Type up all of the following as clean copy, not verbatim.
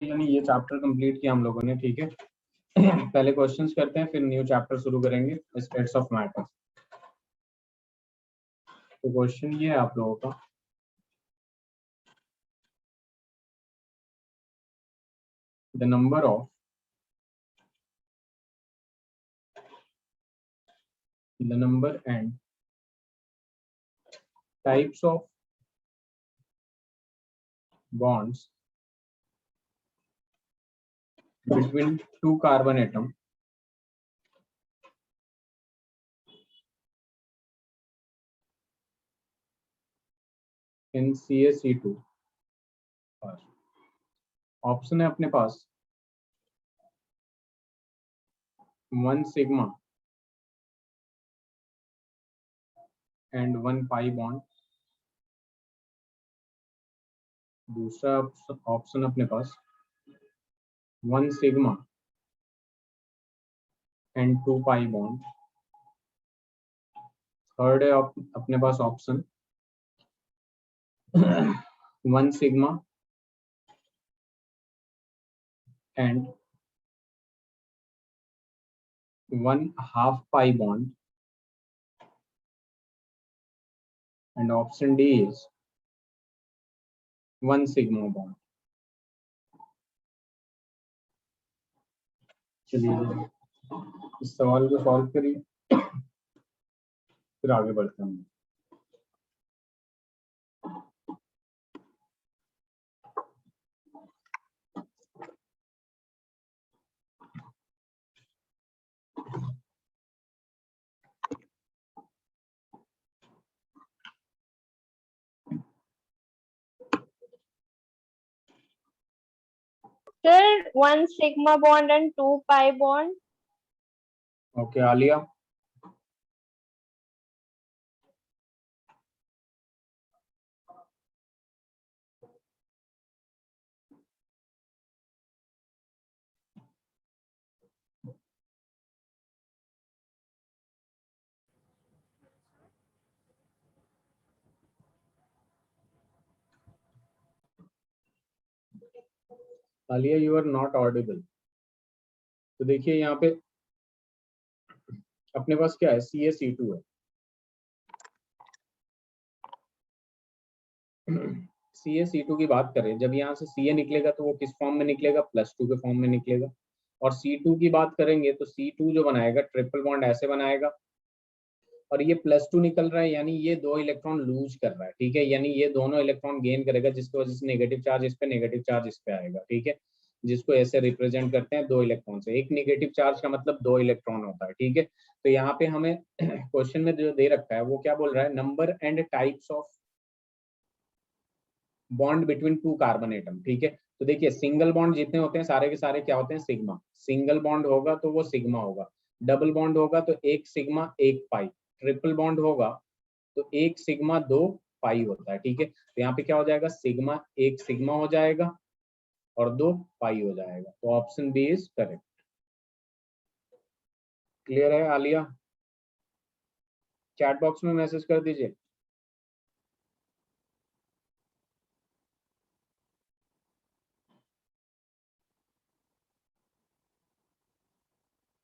यानी ये chapter complete किया हम लोगों ने, ठीक है। पहले क्वेश्चंस करते हैं, फिर न्यू चैप्टर शुरू करेंगे, स्टेट्स ऑफ मैटर। तो क्वेश्चन ये है आप लोगों का, the number and types of bonds between two carbon atom in CaC2। Option है अपने पास 1 सिग्मा एंड 1 पाई बॉन्ड। दूसरा ऑप्शन अपने पास 1 sigma and 2 pi bond. Third है अपने पास option 1 sigma and 1 half pi bond. And option D is 1 sigma bond. चलिए इस सवाल को सॉल्व करिए, फिर आगे बढ़ते हैं। Sir, 1 sigma bond and 2 pi bond. Okay Alia. Alia you are not audible. तो देखिए यहाँ पे अपने पास क्या है, CaC2 है। CaC2 की बात करें, जब यहाँ से Ca निकलेगा तो वो किस फॉर्म में निकलेगा, +2 के फॉर्म में निकलेगा। और C2 की बात करेंगे तो C2 जो बनाएगा ट्रिपल बॉन्ड ऐसे बनाएगा, और ये +2 निकल रहा है, यानी ये 2 इलेक्ट्रॉन लूज कर रहा है, ठीक है। यानी ये दोनों इलेक्ट्रॉन गेन करेगा, जिसकी वजह से नेगेटिव चार्ज इस पे, नेगेटिव चार्ज इस पे आएगा, ठीक है। जिसको ऐसे रिप्रेजेंट करते हैं 2 इलेक्ट्रॉन से। एक नेगेटिव चार्ज का मतलब 2 इलेक्ट्रॉन होता है, ठीक है। तो यहाँ पे हमें क्वेश्चन में जो दे रखा है वो क्या बोल रहा है, number and types of bond between two carbon atom, ठीक है। तो देखिए सिंगल बॉन्ड जितने होते हैं सारे के सारे क्या होते हैं, सिग्मा। सिंगल बॉन्ड होगा तो वो सिग्मा होगा, डबल बॉन्ड होगा तो 1 सिग्मा 1 पाई, ट्रिपल बॉन्ड होगा तो 1 सिग्मा 2 पाई होता है, ठीक है। तो यहाँ पे क्या हो जाएगा, सिग्मा 1 सिग्मा हो जाएगा और 2 पाई हो जाएगा। तो option B is correct. Clear है आलिया? चैट बॉक्स में मैसेज कर दीजिए।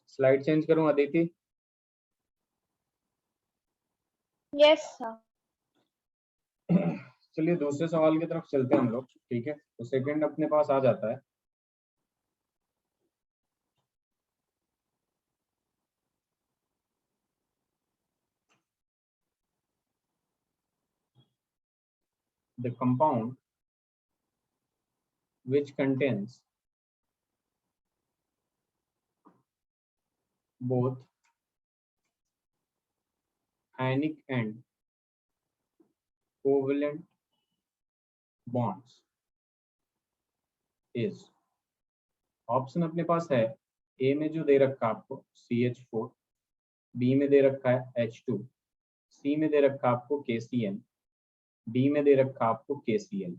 स्लाइड चेंज करूं अदिति? Yes, sir. चलिए दूसरे सवाल की तरफ चलते हैं हम लोग, ठीक है। तो सेकंड अपने पास आ जाता है, the compound which contains both ionic and covalent bonds is। Option अपने पास है, ए में जो दे रखा है आपको CH4, बी में दे रखा है H2, सी में दे रखा है आपको KCN, डी में दे रखा है आपको KCl।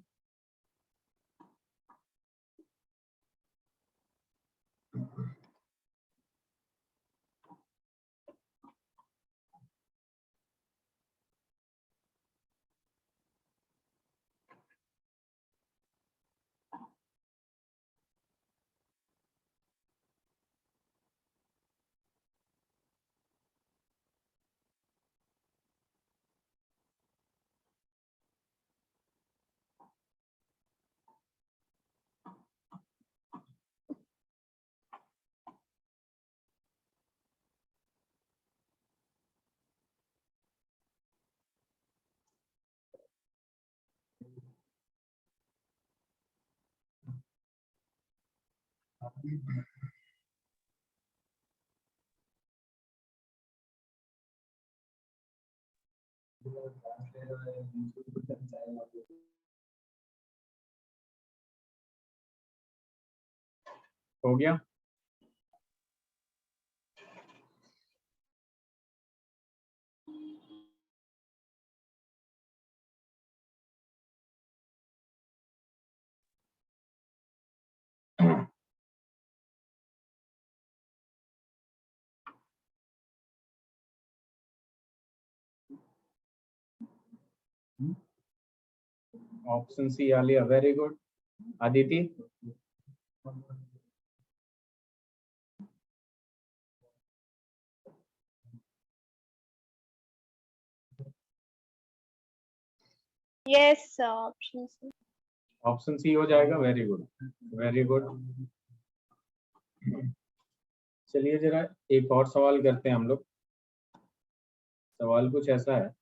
हो गया? Option C Alia, very good. Aditi? Yes, sir. Option C. Option C हो जाएगा. Very good, very good. चलिए जरा एक और सवाल करते हैं हम लोग. सवाल कुछ ऐसा है,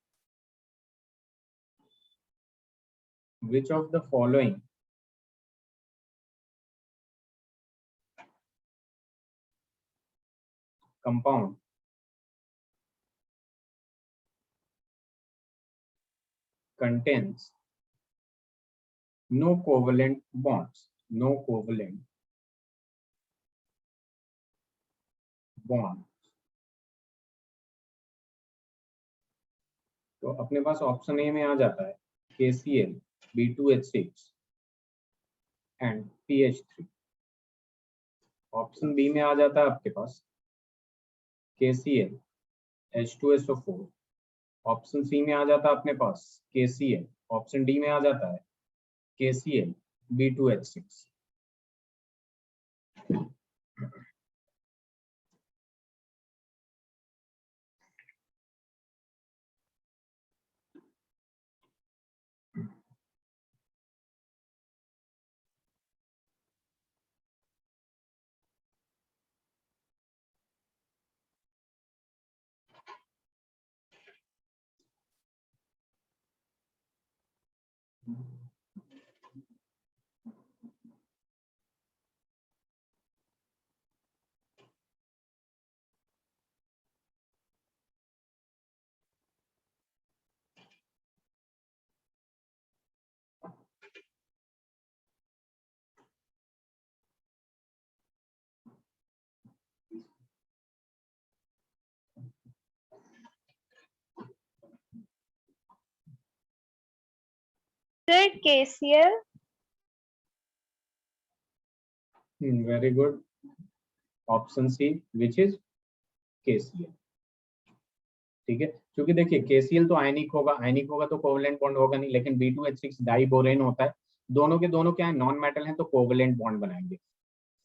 which of the following compound contains no covalent bonds? No covalent bond. तो अपने पास ऑप्शन ए में आ जाता है KCl, B2H6 and PH3. Option B में आ जाता है आपके पास KCl, H2SO4. ऑप्शन सी में आ जाता है अपने पास KCl. ऑप्शन डी में आ जाता है KCl, B2H6. Sir, KCl. Very good. Option C which is KCl. ठीक है, क्योंकि देखिए KCl तो आयनिक होगा तो कोवलेंट बॉन्ड होगा नहीं, लेकिन B2H6 डाइबोरेन होता है. दोनों के दोनों क्या है, नॉन मेटल हैं, तो कोवलेंट बॉन्ड बनाएंगे.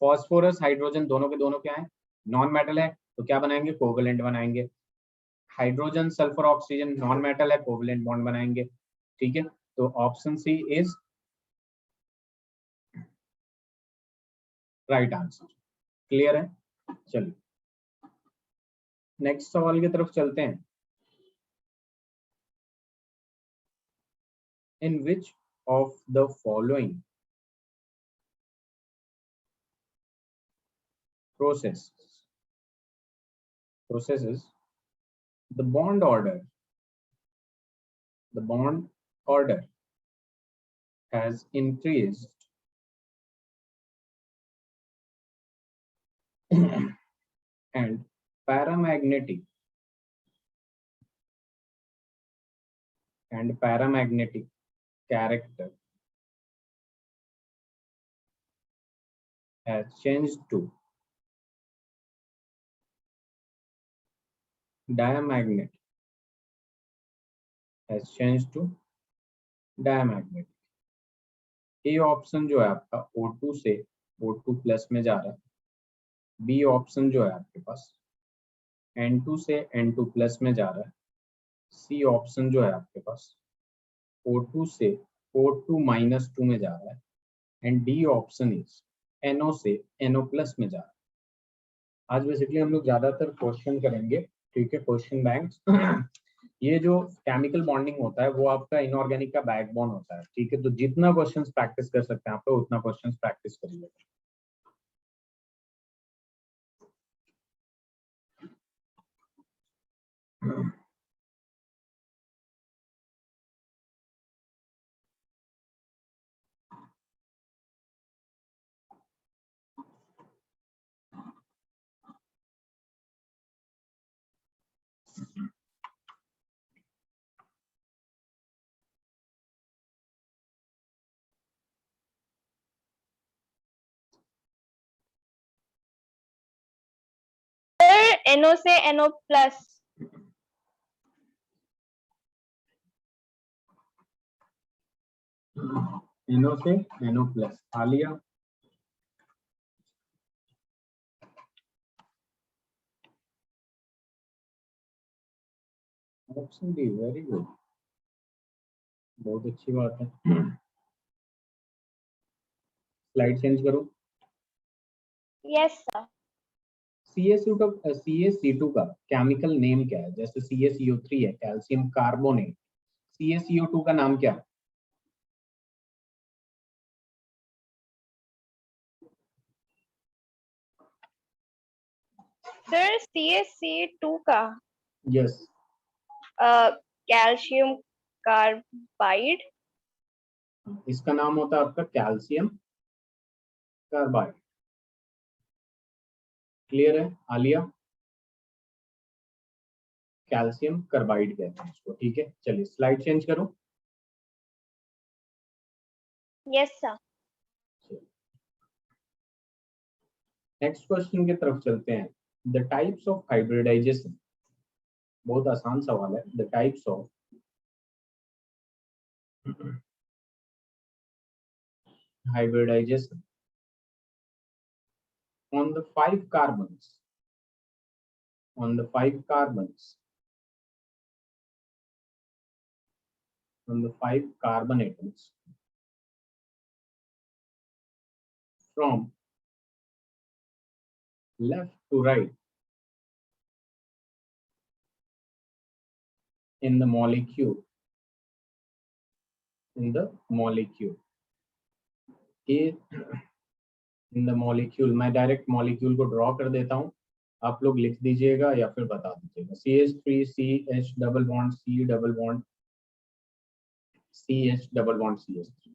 फॉस्फोरस हाइड्रोजन दोनों के दोनों क्या है, नॉन मेटल है, तो क्या बनाएंगे, कोवलेंट बनाएंगे. Hydrogen sulphur oxygen non metal है, कोवलेंट बॉन्ड बनाएंगे. ठीक है, तो option C is right answer. Clear है? चलिए नेक्स्ट सवाल की तरफ चलते हैं. In which of the following processes the bond order has increased and paramagnetic character has changed to diamagnetic. A option जो है आपका O2 से O2 प्लस में जा रहा है. बी ऑप्शन जो है आपके पास N2 से N2 प्लस में जा रहा है. सी ऑप्शन जो है आपके पास O2 से O2 माइनस 2 में जा रहा है. And D option is NO से NO प्लस में जा रहा है. आज बेसिकली हम लोग ज्यादातर क्वेश्चन करेंगे. ठीक है, क्वेश्चन बैंक्स. ये जो केमिकल बॉन्डिंग होता है वो आपका इनऑर्गेनिक का बैकबोन होता है. ठीक है, तो जितना क्वेश्चंस प्रैक्टिस कर सकते हैं आप लोग उतना क्वेश्चंस प्रैक्टिस करिए. NO से NO प्लस। NO से NO प्लस आ लिया। ऑप्शन डी, वेरी गुड, बहुत अच्छी बात है। स्लाइड चेंज करो। Yes sir. CaC2 का केमिकल नेम क्या है? जैसे CaCO3 है, कैल्शियम कार्बोनेट, CaCO2 का नाम क्या है? सर CaC2 का यस, कैल्शियम कार्बाइड। इसका नाम होता है आपका कैल्शियम कार्बाइड। क्लियर है आलिया? कैल्शियम कार्बाइड कहते हैं इसको, ठीक है। चलिए स्लाइड चेंज करो। Yes sir. नेक्स्ट क्वेश्चन की तरफ चलते हैं। द टाइप्स ऑफ हाइब्रिडाइजेशन, बहुत आसान सवाल है। The types of hybridization on the 5 carbons, on the 5 carbons, on the 5 carbon atoms from left to right in the molecule, in the molecule, in the molecule, मैं direct molecule को draw कर देता हूं, आप लोग लिख दीजिएगा या फिर बता दीजिएगा। CH3 CH double bond C double bond CH double bond CH3।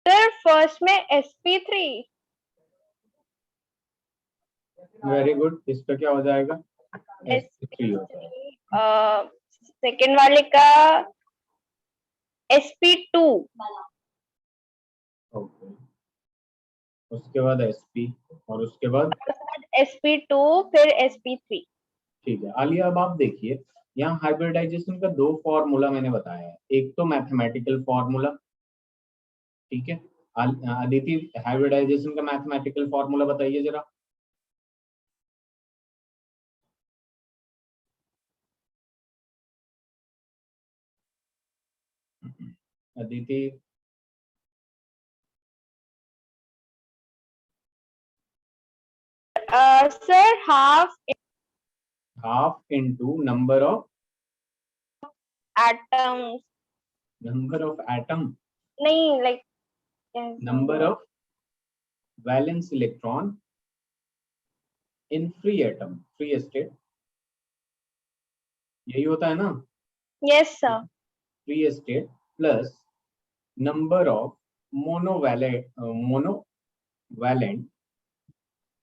Sir first में sp3। वेरी गुड, इसका क्या हो जाएगा? sp3 हो जाएगा। सेकेंड वाले का sp2। ओके, उसके बाद sp और उसके बाद sp2 फिर sp3। ठीक है आलिया, अब आप देखिए यहाँ हाइब्रिडाइजेशन का 2 फॉर्मूला मैंने बताया है। एक तो मैथमेटिकल फॉर्मूला, ठीक है। अदिति, हाइब्रिडाइजेशन का मैथमेटिकल फॉर्मूला बताइए जरा। Aditi, sir half into number of atoms. Atom, नहीं like number of valence electron in free atom, free state, यही होता है ना? Yes sir. Free state plus number of monovalent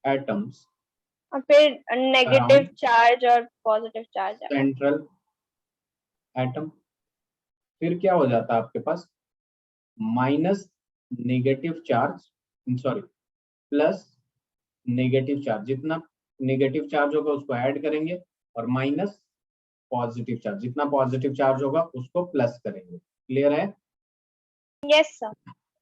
atoms और फिर नेगेटिव चार्ज और पॉजिटिव चार्ज। Central atom. फिर क्या हो जाता है आपके पास? Minus negative charge, sorry plus negative charge, जितना नेगेटिव चार्ज होगा उसको ऐड करेंगे और माइनस पॉजिटिव चार्ज, जितना पॉजिटिव चार्ज होगा उसको प्लस करेंगे। क्लियर है? Yes sir.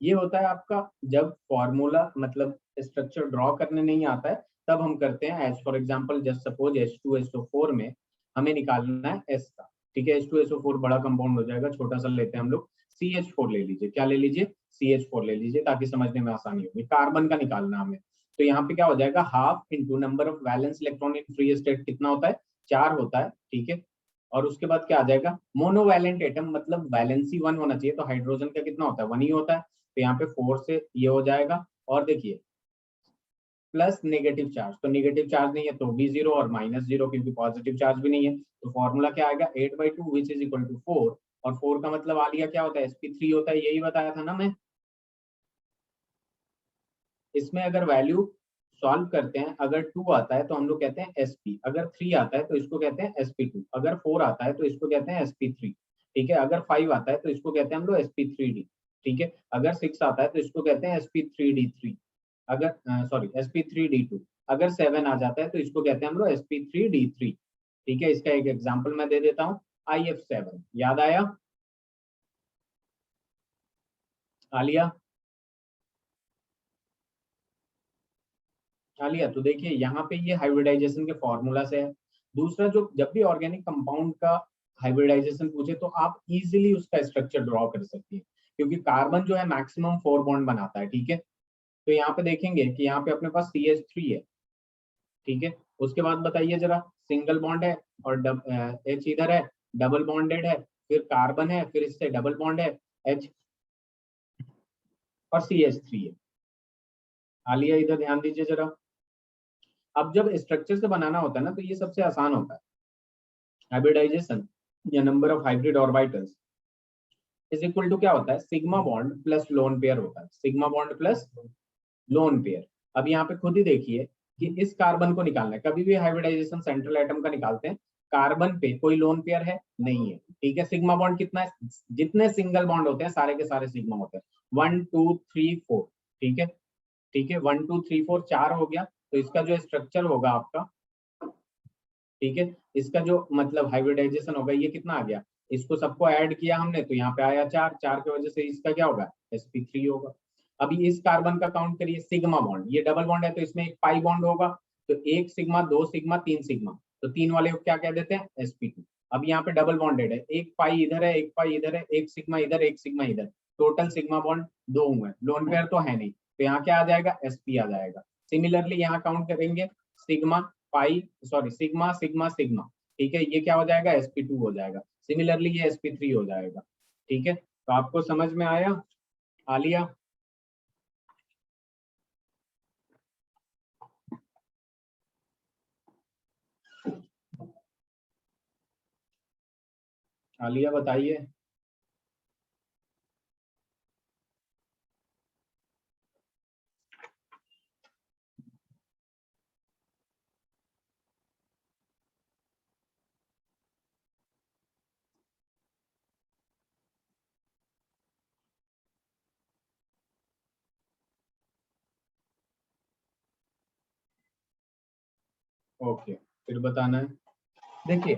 ये होता है आपका जब फॉर्मूला मतलब स्ट्रक्चर ड्रॉ करने नहीं आता है तब हम करते हैं। As for example just suppose H2SO4 में हमें निकालना है S का, ठीक है। H2SO4 बड़ा कंपाउंड हो जाएगा, छोटा सा लेते हैं हम लोग CH4 ले लीजिए, क्या ले लीजिए, CH4 ले लीजिए, ताकि समझने में आसानी होगी। कार्बन का निकालना हमें, तो यहाँ पे क्या हो जाएगा, half into number of valence electron in free state कितना होता है, 4 होता है, ठीक है। और उसके बाद क्या आ जाएगा, मोनोवैलेंट एटम मतलब वैलेंसी 1 होना चाहिए, तो हाइड्रोजन का कितना होता है, 1 ही होता है, तो यहाँ पे 4 से ये हो जाएगा। और देखिए प्लस नेगेटिव चार्ज, तो नेगेटिव चार्ज नहीं है तो भी 0 और -0 क्योंकि पॉजिटिव चार्ज भी नहीं है, तो फॉर्मूला क्या आएगा 8/2 विच इज इक्वल टू 4, और 4 का मतलब आ लिया क्या होता है, sp3 होता है, यही बताया था ना मैं। इसमें अगर वैल्यू सॉल्व करते हैं, अगर 2 आता है तो हम लोग कहते हैं sp, अगर 3 आता है तो इसको कहते हैं sp2, अगर 4 आता है तो इसको कहते हैं sp3, ठीक है। अगर 5 आता है तो इसको कहते हैं हम लोग sp3d, ठीक है। अगर 6 आता है तो इसको कहते हैं sp3d3, अगर सॉरी sp3d2, अगर 7 आ जाता है तो इसको कहते हैं हम लोग sp3d3, ठीक है। इसका एक एग्जांपल मैं दे देता हूँ, IF7, याद आया, आलिया, आलिया। तो देखिए यहाँ पे ये हाइब्रिडाइजेशन के फॉर्मूला से है। दूसरा, जो जब भी ऑर्गेनिक कंपाउंड का हाइब्रिडाइजेशन पूछे तो आप इजीली उसका स्ट्रक्चर ड्रॉ कर सकती है, क्योंकि कार्बन जो है मैक्सिमम 4 बॉन्ड बनाता है, ठीक है। तो यहाँ पे देखेंगे कि यहाँ पे अपने पास CH3 है, ठीक है। उसके बाद बताइए जरा, सिंगल बॉन्ड है और H इधर है, डबल बॉन्डेड है, फिर कार्बन है, फिर इससे डबल बॉन्ड है H, और CH3 है। आलिया इधर ध्यान दीजिए जरा, अब जब स्ट्रक्चर से बनाना होता है ना तो ये सबसे आसान होता है हाइब्रिडाइजेशन, या number of hybrid orbitals is equal to क्या होता है, sigma bond plus lone pair होता है, sigma bond plus lone pair. अब यहाँ पे खुद ही देखिए कि इस कार्बन को निकालना है, कभी भी हाइब्रिडाइजेशन सेंट्रल एटम का निकालते हैं, कार्बन पे कोई लोन पेयर है नहीं है, ठीक है। सिग्मा बॉन्ड कितना है, जितने सिंगल बॉन्ड होते हैं सारे के सारे सिग्मा होते हैं, 1 2 3 4, ठीक है, ठीक है, 1 2 3 4 4 हो गया। तो इसका जो स्ट्रक्चर होगा आपका, ठीक है, इसका जो मतलब हाइब्रिडाइजेशन होगा, ये कितना आ गया, इसको सबको ऐड किया हमने तो यहाँ पे आया 4, 4 की वजह से इसका क्या होगा, sp3 होगा। अभी इस कार्बन का काउंट करिए, सिग्मा बॉन्ड, ये डबल बॉन्ड है तो इसमें एक पाई बॉन्ड होगा, तो 1 सिग्मा 2 सिग्मा 3 सिग्मा, तो 3 वाले को क्या कह देते हैं, sp2। अब यहाँ पे डबल बॉन्डेड है, एक पाई इधर है, एक पाई इधर है, एक सिग्मा इधर, एक सिग्मा इधर, टोटल सिग्मा बॉन्ड 2 हुए, लोन पेयर तो है नहीं, तो यहाँ क्या आ जाएगा, sp आ जाएगा। सिमिलरली यहाँ काउंट करेंगे, sigma pi sorry sigma sigma sigma, ठीक है, ये क्या हो जाएगा, sp2 हो जाएगा। सिमिलरली ये sp3 हो जाएगा, ठीक है। तो आपको समझ में आया, आलिया, आलिया बताइए। ओके, फिर बताना है। देखिए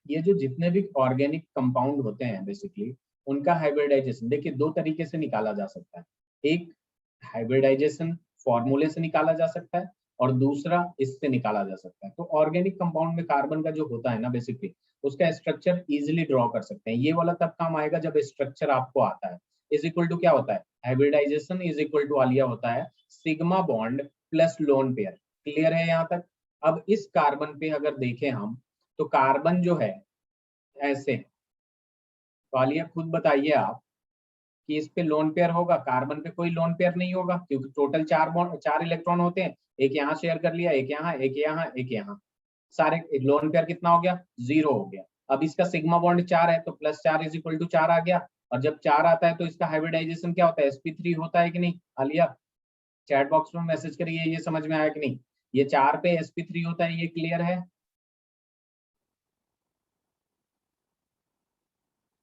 ये जो जितने भी ऑर्गेनिक कंपाउंड होते हैं बेसिकली, उनका हाइब्रिडाइजेशन देखिए दो तरीके से निकाला जा सकता है। एक हाइब्रिडाइजेशन फॉर्मूले से निकाला जा सकता है, और दूसरा इससे निकाला जा सकता है। तो ऑर्गेनिक कंपाउंड में कार्बन का जो होता है ना बेसिकली, उसका स्ट्रक्चर इजिली ड्रॉ कर सकते हैं। ये वाला तब काम आएगा जब स्ट्रक्चर आपको आता है। इज इक्वल टू क्या होता है, hybridisation is equal to Alia होता है sigma bond plus lone pair. Clear है यहाँ तक। अब इस कार्बन पे अगर देखें हम, तो कार्बन जो है ऐसे, तो आलिया खुद बताइए आप कि इस पे लोन पेयर होगा, कार्बन पे कोई लोन पेयर नहीं होगा, क्योंकि टोटल 4 बॉन्ड 4 इलेक्ट्रॉन होते हैं, एक यहाँ शेयर कर लिया, एक यहाँ, एक यहाँ, एक यहाँ, सारे लोन पेयर कितना हो गया, 0 हो गया। अब इसका सिग्मा बॉन्ड 4 है तो +4 इज इक्वल टू 4 आ गया, और जब 4 आता है तो इसका हाइब्रिडाइजेशन क्या होता है, sp3 होता है कि नहीं। आलिया चैट बॉक्स में मैसेज करिए, ये समझ में आया कि नहीं, ये 4 पे sp3 होता है, ये क्लियर है।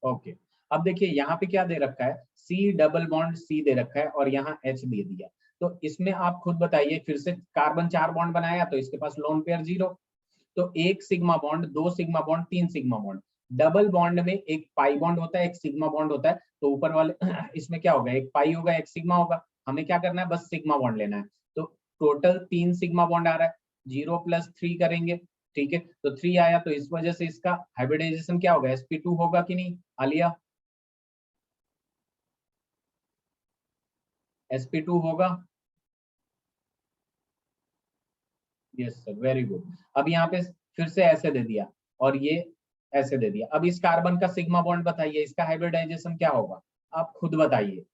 ओके, अब देखिए यहाँ पे क्या दे रखा है, सी डबल बॉन्ड सी दे रखा है, और यहाँ एच दे दिया। तो इसमें आप खुद बताइए, फिर से कार्बन 4 बॉन्ड बनाया तो इसके पास लोन पेयर 0, तो एक सिग्मा बॉन्ड, दो सिग्मा बॉन्ड, तीन सिग्मा बॉन्ड। डबल बॉन्ड में एक पाई बॉन्ड होता है, एक सिग्मा बॉन्ड होता है, तो ऊपर वाले इसमें क्या होगा, एक पाई होगा, एक सिग्मा होगा। हमें क्या करना है, बस सिग्मा बॉन्ड लेना है। तो टोटल 3 सिग्मा बॉन्ड आ रहा है, 0 + 3 करेंगे, ठीक है, तो 3 आया, तो इस वजह से इसका हाइब्रिडाइजेशन क्या होगा, sp2 होगा कि नहीं आलिया। sp2 होगा। Yes sir, very good. अब यहाँ पे फिर से ऐसे दे दिया और ये ऐसे दे दिया। अब इस कार्बन का सिग्मा बॉन्ड बताइए, इसका हाइब्रिडाइजेशन क्या होगा, आप खुद बताइए।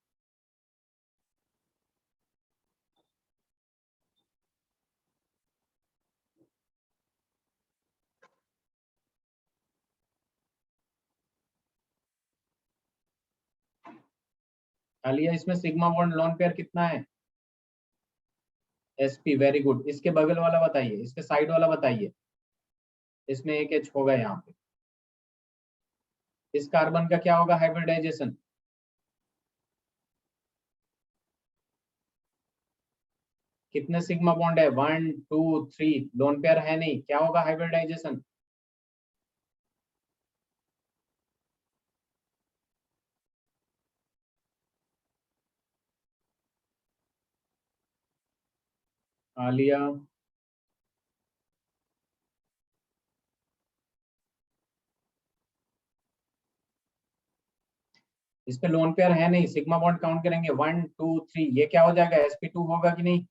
आलिया, इसमें सिग्मा बॉन्ड लोन पेयर कितना है? sp, very good. इसके बगल वाला बताइए, इसके साइड वाला बताइए। इसमें एक H होगा यहाँ पे। इस कार्बन का क्या होगा हाइब्रिडाइजेशन? कितने सिग्मा बॉन्ड है? 1 2 3, लोन पेयर है नहीं, क्या होगा हाइब्रिडाइजेशन? आलिया, इस पे लोन पेयर है नहीं, सिग्मा बॉन्ड काउंट करेंगे 1 2 3, ये क्या हो जाएगा sp2 होगा कि नहीं?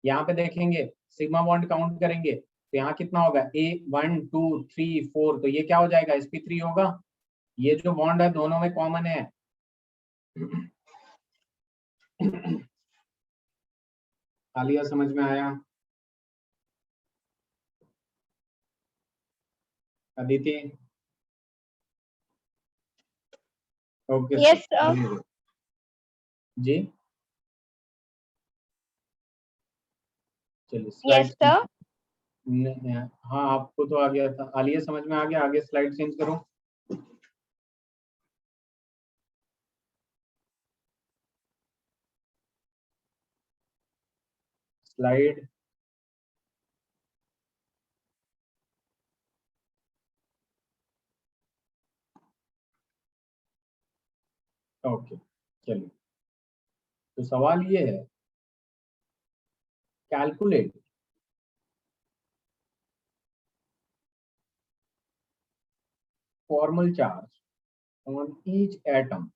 यहाँ पे देखेंगे सिग्मा बॉन्ड काउंट करेंगे तो यहाँ कितना होगा, ए 1 2 3 4, तो ये क्या हो जाएगा sp3 होगा। ये जो बॉन्ड है दोनों में कॉमन है। आलिया, समझ में आया? Aditi? Okay Yes, sir, sir. जी चलिए Yes, स्लाइड। sir. हाँ, आपको तो आ गया था। आलिया, समझ में आ गया? आगे स्लाइड चेंज करो। स्लाइड। ओके, चलिए। तो सवाल ये है, calculate formal charge on each atom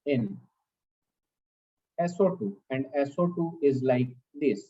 in SO2, and SO2 is like this.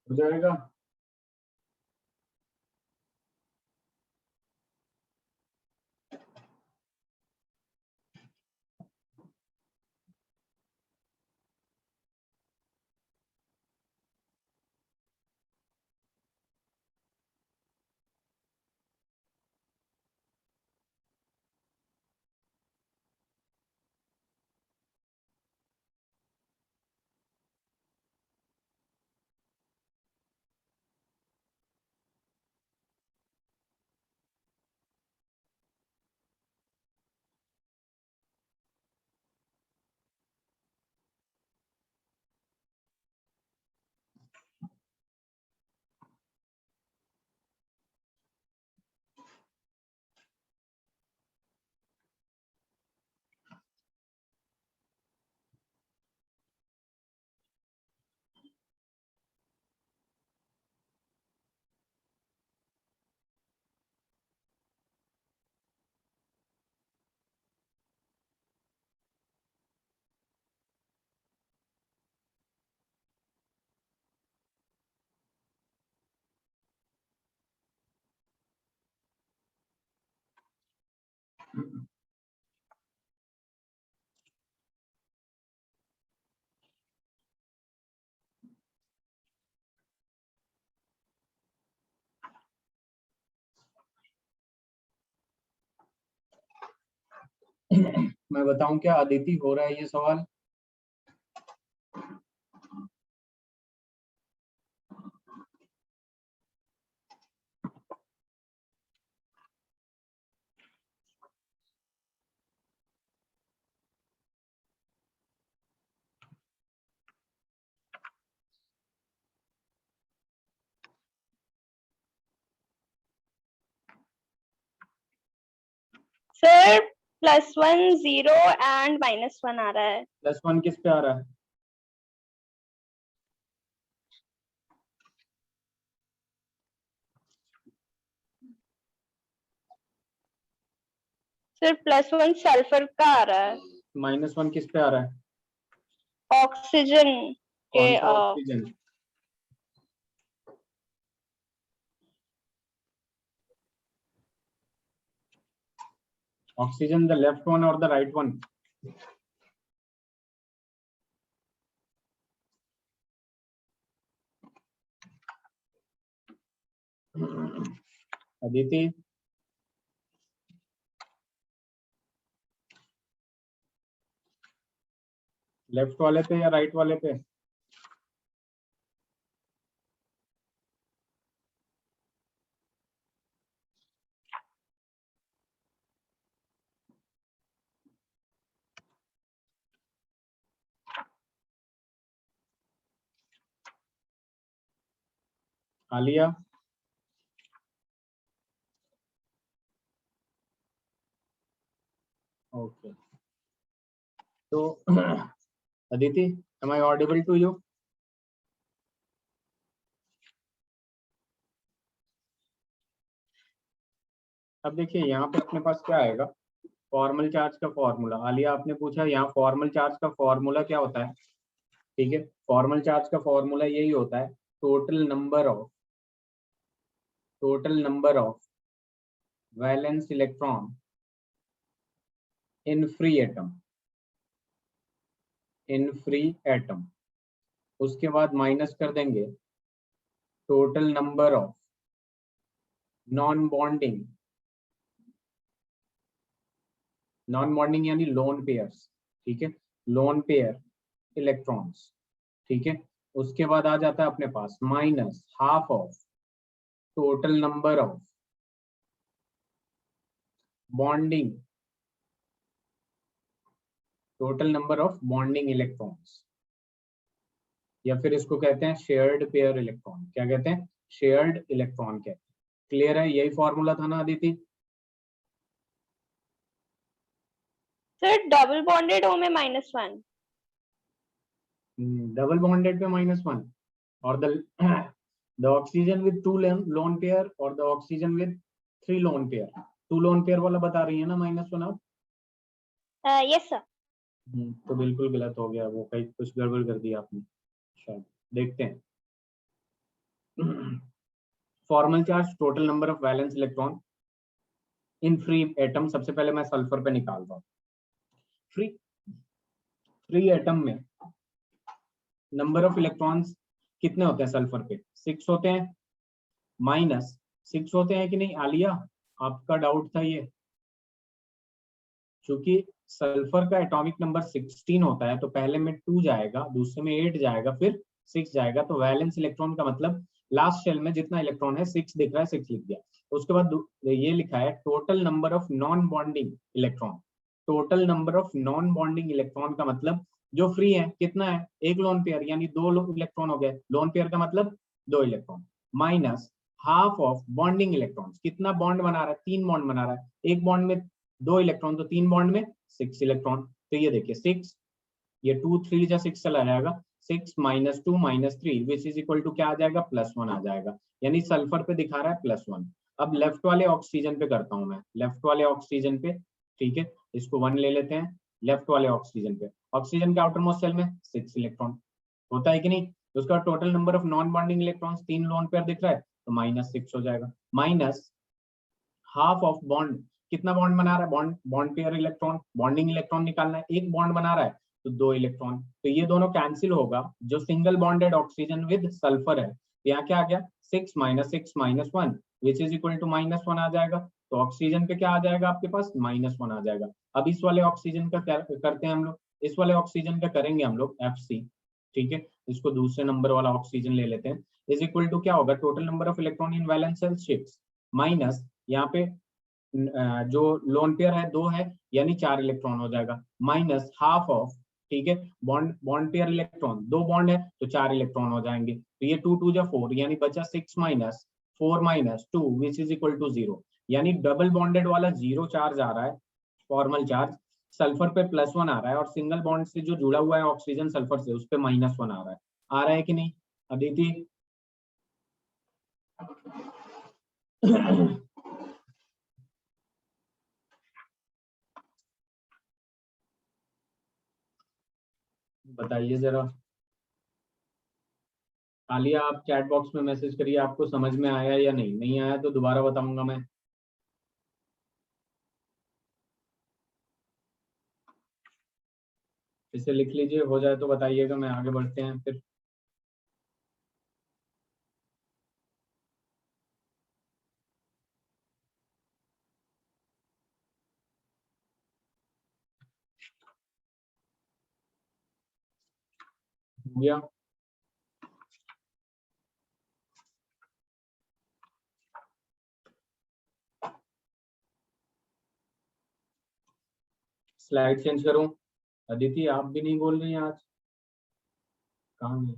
हो जाएगा? मैं बताऊं क्या अदिति, हो रहा है ये सवाल? सर +1 0 एंड -1 आ रहा है। +1 किस पे आ रहा है? सर +1 सल्फर का आ रहा है। -1 किस पे आ रहा है? ऑक्सीजन के कौन सा oxygen? Oxygen the left one और the right one? Aditi, left वाले पे या राइट वाले पे? आलिया, ओके। तो Aditi, am I audible to you? अब देखिए यहाँ पे अपने पास क्या आएगा, फॉर्मल चार्ज का फॉर्मूला। आलिया, आपने पूछा यहाँ फॉर्मल चार्ज का फॉर्मूला क्या होता है? ठीक है, फॉर्मल चार्ज का फॉर्मूला यही होता है, total number of valence electron in free atom, उसके बाद माइनस कर देंगे total number of non bonding यानी लोन पेयर्स, ठीक है, लोन पेयर इलेक्ट्रॉन्स, ठीक है। उसके बाद आ जाता है अपने पास minus half of total number of bonding electrons, या फिर इसको कहते हैं शेयर्ड पेयर इलेक्ट्रॉन। क्या कहते हैं? शेयर्ड इलेक्ट्रॉन कहते हैं। क्लियर है? यही फॉर्मूला था ना अदिति? सर डबल बॉन्डेड हो में -1। डबल बॉन्डेड पे -1 और the oxygen with 2 lone pair और the oxygen with 3 lone pair. 2 lone pair वाला बता रही है ना -1 आप? Yes sir. तो बिल्कुल गलत हो गया, वो कहीं कुछ गड़बड़ कर दिया आपने शायद। देखते हैं। Formal charge, total number of valence electron in free atom. सबसे पहले मैं सल्फर पे निकालता हूँ। फ्री एटम में नंबर ऑफ इलेक्ट्रॉन्स कितने होते हैं सल्फर पे? 6 होते हैं, -6 होते हैं कि नहीं आलिया? आपका डाउट था ये, क्योंकि सल्फर का एटॉमिक नंबर 16 होता है, तो पहले में 2 जाएगा, दूसरे में 8 जाएगा, फिर 6 जाएगा। तो वैलेंस इलेक्ट्रॉन का मतलब लास्ट शेल में जितना इलेक्ट्रॉन है 6 दिख रहा है, 6 लिख दिया। उसके बाद ये लिखा है total number of non bonding electron. Total number of non bonding electron का मतलब जो फ्री है कितना है? एक लोन पेयर, यानी 2 इलेक्ट्रॉन हो गए। लोन पेयर का मतलब 2 electron, minus half of bonding electrons. कितना बॉन्ड बना रहा है? 3 बॉन्ड बना रहा है। एक बॉन्ड में 2 इलेक्ट्रॉन, तो 3 बॉन्ड में 6 इलेक्ट्रॉन। तो ये देखिए 6, ये 2 3 जा 6 चला जाएगा, 6 - 2 - 3 विच इज इक्वल टू क्या आ जाएगा? +1 आ जाएगा। यानी सल्फर पे दिखा रहा है +1। अब लेफ्ट वाले ऑक्सीजन पे करता हूं मैं, लेफ्ट वाले ऑक्सीजन पे, ठीक है, इसको 1 ले लेते हैं। लेफ्ट वाले ऑक्सीजन पे, ऑक्सीजन के आउटर मोस्ट शेल में 6 इलेक्ट्रॉन होता है कि नहीं? तो उसका total number of non bonding electrons 3 lone pair दिख रहा है, तो -6 हो जाएगा। माइनस हाफ ऑफ बॉन्ड, कितना बॉन्ड बना रहा है? Bond pair electron, bonding electron निकालना है। एक बॉन्ड बना रहा है तो 2 इलेक्ट्रॉन, तो ये दोनों कैंसिल होगा। जो single bonded oxygen with sulphur है, यहाँ क्या आ गया? 6 - 6 - 1 विच इज इक्वल टू -1 आ जाएगा। तो ऑक्सीजन पे क्या आ जाएगा आपके पास, -1 आ जाएगा। अब इस वाले ऑक्सीजन का क्या करते हैं हम लोग, इस वाले ऑक्सीजन का करेंगे हम लोग Fc, ठीक है, इसको दूसरे नंबर वाला ऑक्सीजन ले लेते हैं, इज इक्वल टू क्या होगा, total number of electron in valence shell shifts minus यहाँ पे जो लोन पेयर है 2 है, यानी 4 इलेक्ट्रॉन हो जाएगा, माइनस हाफ ऑफ, ठीक है, bond bond pair electron, 2 bond है तो 4 इलेक्ट्रॉन हो जाएंगे, तो ये 2 2 4, यानी बचा 6 minus 4 minus 2 which is equal to 0, यानी डबल बॉन्डेड वाला 0 चार्ज आ रहा है, फॉर्मल चार्ज, सल्फर पे +1 आ रहा है, और सिंगल बॉन्ड से जो जुड़ा हुआ है ऑक्सीजन सल्फर से, उस पे -1 आ रहा है कि नहीं अदिति? बताइए जरा। आलिया आप चैट बॉक्स में मैसेज करिए आपको समझ में आया या नहीं, नहीं आया तो दोबारा बताऊंगा मैं। इसे लिख लीजिए, हो जाए तो बताइएगा, मैं आगे बढ़ते हैं फिर। हो गया? स्लाइड चेंज करूं? अदिति आप भी नहीं बोल रही हैं आज, कहाँ है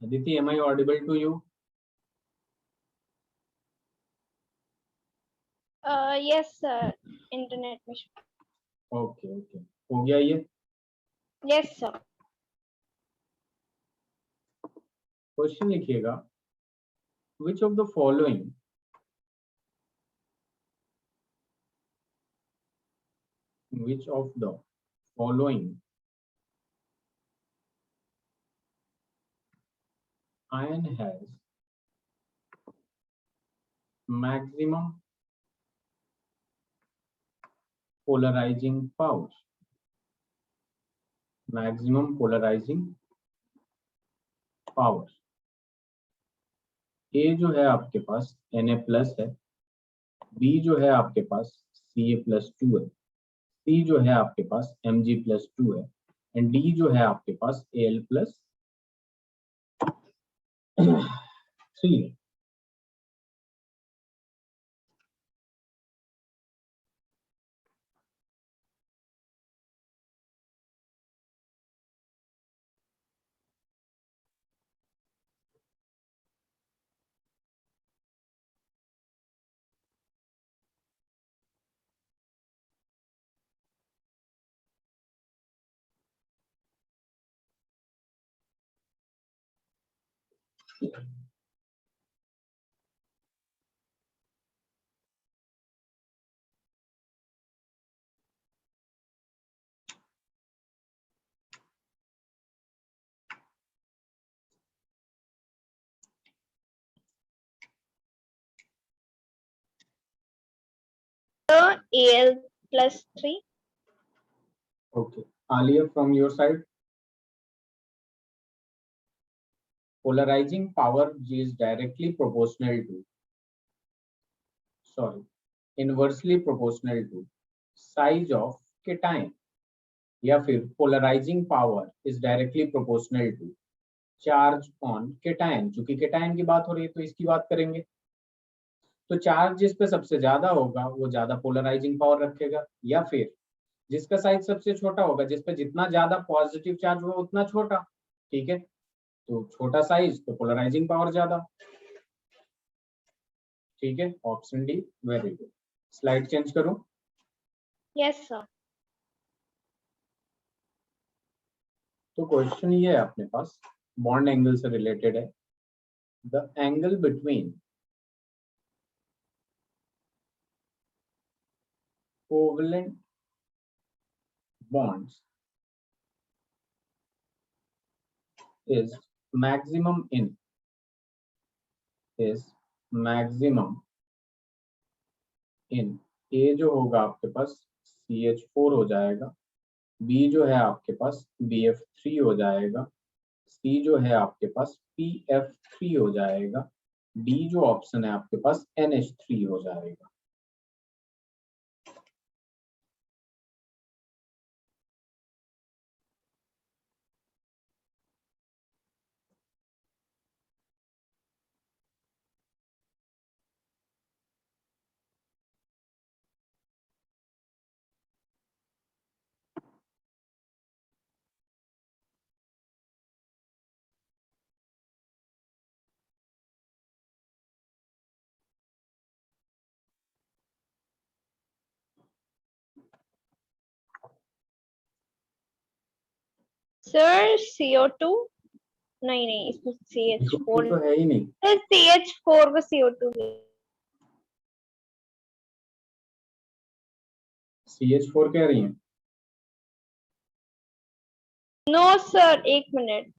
Aditi? Am I audible to you? Yes, sir. Internet mission. Okay okay, हो गया ये? Yes, sir. क्वेश्चन लिखिएगा, which of the following which of the following ion has maximum polarizing power? maximum polarizing power, A जो है आपके पास Na+ है, B जो है आपके पास Ca+2 है, C जो है आपके पास Mg+2 है, एंड D जो है आपके पास Al+3 है। So Al+3. Okay, Alia, from your side, polarizing power is directly proportional to, sorry, inversely proportional to size of cation, या फिर polarising power is directly proportional to charge on cation, चूंकि cation की बात हो रही है तो इसकी बात करेंगे, तो चार्ज जिस पे सबसे ज्यादा होगा वो ज्यादा पोलराइजिंग पावर रखेगा, या फिर जिसका साइज सबसे छोटा होगा, जिस पे जितना ज्यादा पॉजिटिव चार्ज होगा उतना छोटा, ठीक है, तो छोटा साइज तो पोलराइजिंग पावर ज्यादा, ठीक है, option D, very good. Slide change करूं? Yes, sir. तो क्वेश्चन ये है अपने पास, बॉन्ड एंगल से रिलेटेड है, the angle between covalent bonds is maximum in A जो होगा आपके पास CH4 हो जाएगा, B जो है आपके पास BF3 हो जाएगा, C जो है आपके पास PF3 हो जाएगा, डी जो ऑप्शन है आपके पास NH3 हो जाएगा। सर CO2 नहीं नहीं इसमें CH4 तो है ही नहीं। CH4 को CO2 CH4 कह रही हैं? नो सर एक मिनट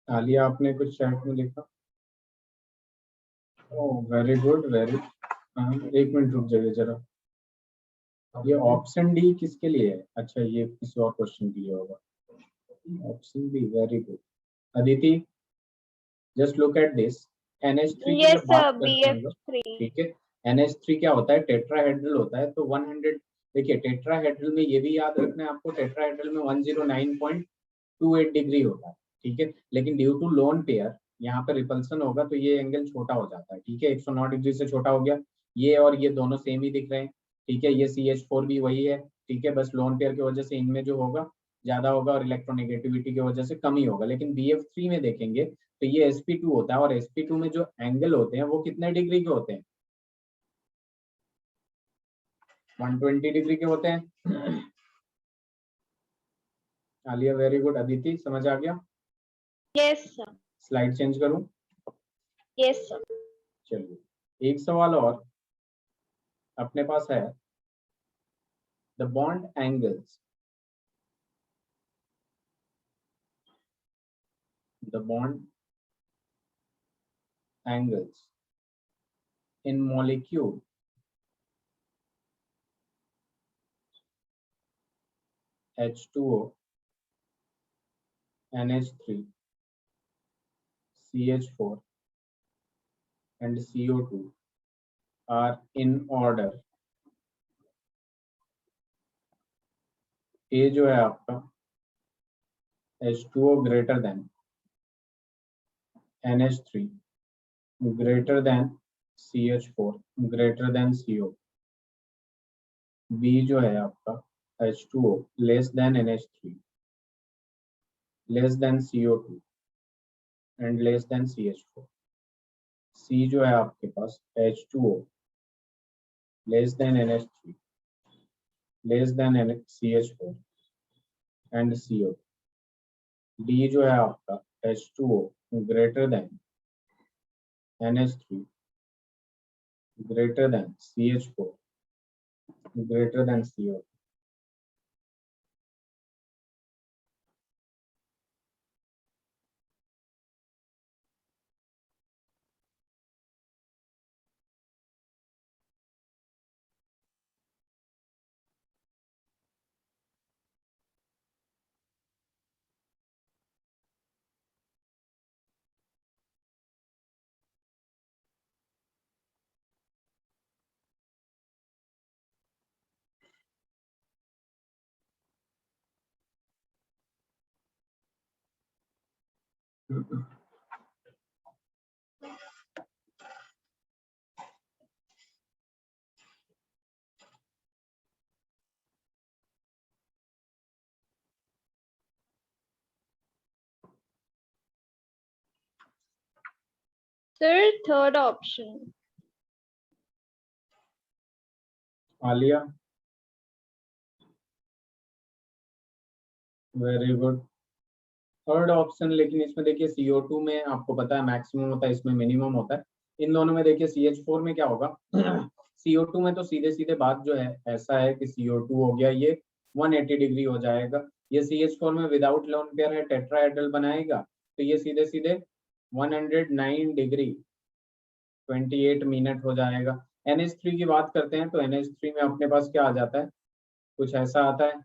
आलिया आपने कुछ चैट में लिखा? Oh very good very. एक मिनट रुक जाइए जरा। ये ऑप्शन डी किसके लिए है? अच्छा ये किसी और क्वेश्चन के लिए होगा। Option be very good. Aditi just look at this. NH3 की यस जब बात सर करते हैं हम लोग, BF3 ठीक है, NH3 क्या होता है? टेट्राहेड्रल होता है। तो 100, देखिए टेट्राहेड्रल में ये भी याद रखना है आपको, टेट्राहेड्रल में 109.28 डिग्री होता है, ठीक है। लेकिन ड्यू टू लोन पेयर यहाँ पे रिपल्सन होगा तो ये एंगल छोटा हो जाता है, ठीक है। 109 डिग्री से छोटा हो गया। ये और ये दोनों सेम ही दिख रहे हैं, ठीक है। ये CH4 भी वही है, ठीक है। बस लोन पेयर की वजह से इनमें जो होगा ज्यादा होगा और इलेक्ट्रोनेगेटिविटी की वजह से कम ही होगा। लेकिन BF3 में देखेंगे तो ये sp2 होता है, और sp2 में जो एंगल होते हैं वो कितने डिग्री के होते हैं? 120 डिग्री के होते हैं। Alia very good. अदिति समझ आ गया? यस सर स्लाइड चेंज करूं? यस सर चलिए एक सवाल और अपने पास है। The bond angles, the bond angles in molecule H2O, NH3, CH4 and CO2 are in order. A जो है आपका H2O greater than NH3 greater than CH4 greater than CO. B जो है आपका H2O less than NH3 less than CO2 and less than CH4. C जो है आपके पास H2O less than NH3 less than CH4 and CO. D जो है आपका H2O greater than NH3 greater than CH4 greater than CO. Sir, third option. Alia, very good. Third option, लेकिन इसमें देखिए CO2 में आपको पता है मैक्सिमम होता है, इसमें मिनिमम होता है। इन दोनों में देखिए CH4 में क्या होगा CO2 में तो सीधे सीधे बात जो है ऐसा है कि CO2 हो गया ये 180 डिग्री हो जाएगा। ये CH4 में विदाउट लोन पेयर है, टेट्राहेड्रल बनाएगा, तो ये सीधे सीधे 109 डिग्री 28 मिनट हो जाएगा। NH3 की बात करते हैं तो NH3 में अपने पास क्या आ जाता है, कुछ ऐसा आता है,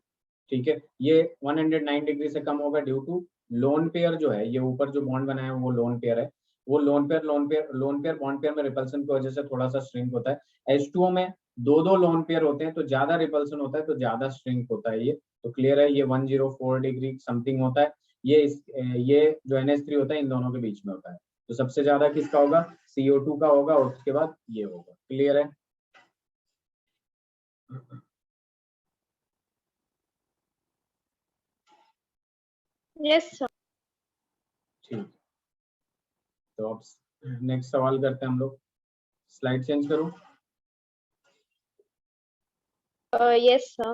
ठीक है। ये 109 डिग्री से कम होगा ड्यू टू लोन पेयर जो है, ये ऊपर जो बॉन्ड बनाया है वो लोन पेयर है। वो लोन पेयर बॉन्ड पेयर में रिपल्सन की वजह से थोड़ा सा श्रिंक होता है। H2O में दो दो लोन पेयर होते हैं तो ज्यादा रिपल्सन होता है, तो ज्यादा श्रिंक होता है। ये तो क्लियर है, ये 104 डिग्री समथिंग होता है। ये जो NH3 होता है इन दोनों के बीच में होता है। तो सबसे ज्यादा किसका होगा, CO2 का होगा, और उसके बाद ये होगा। क्लियर है। Yes, sir. ठीक, तो अब नेक्स्ट सवाल करते हैं हम लोग। स्लाइड चेंज करूं? Yes, sir.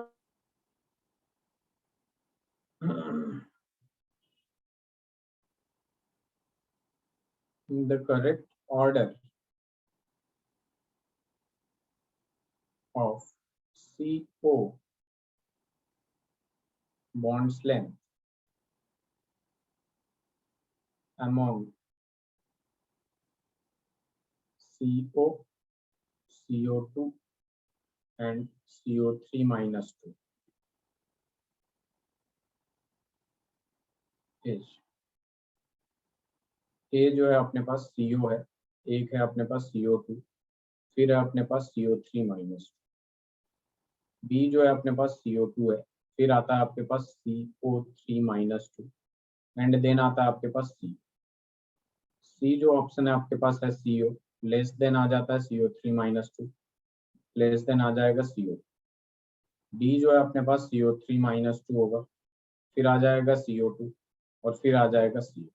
The correct order of CO bonds length among CO, CO2 and CO3 minus 2 is, A जो है अपने पास CO है, एक है अपने पास CO2, फिर है अपने पास CO3 माइनस, B जो है अपने पास CO2 है, फिर आता है आपके पास CO3 माइनस 2 एंड देन आता है आपके पास C जो ऑप्शन है आपके पास है CO, लेस देन आ जाता है CO3 माइनस 2, लेस देन आ जाएगा CO। D जो है अपने पास CO3 माइनस 2 होगा, फिर आ जाएगा CO2 और फिर आ जाएगा CO।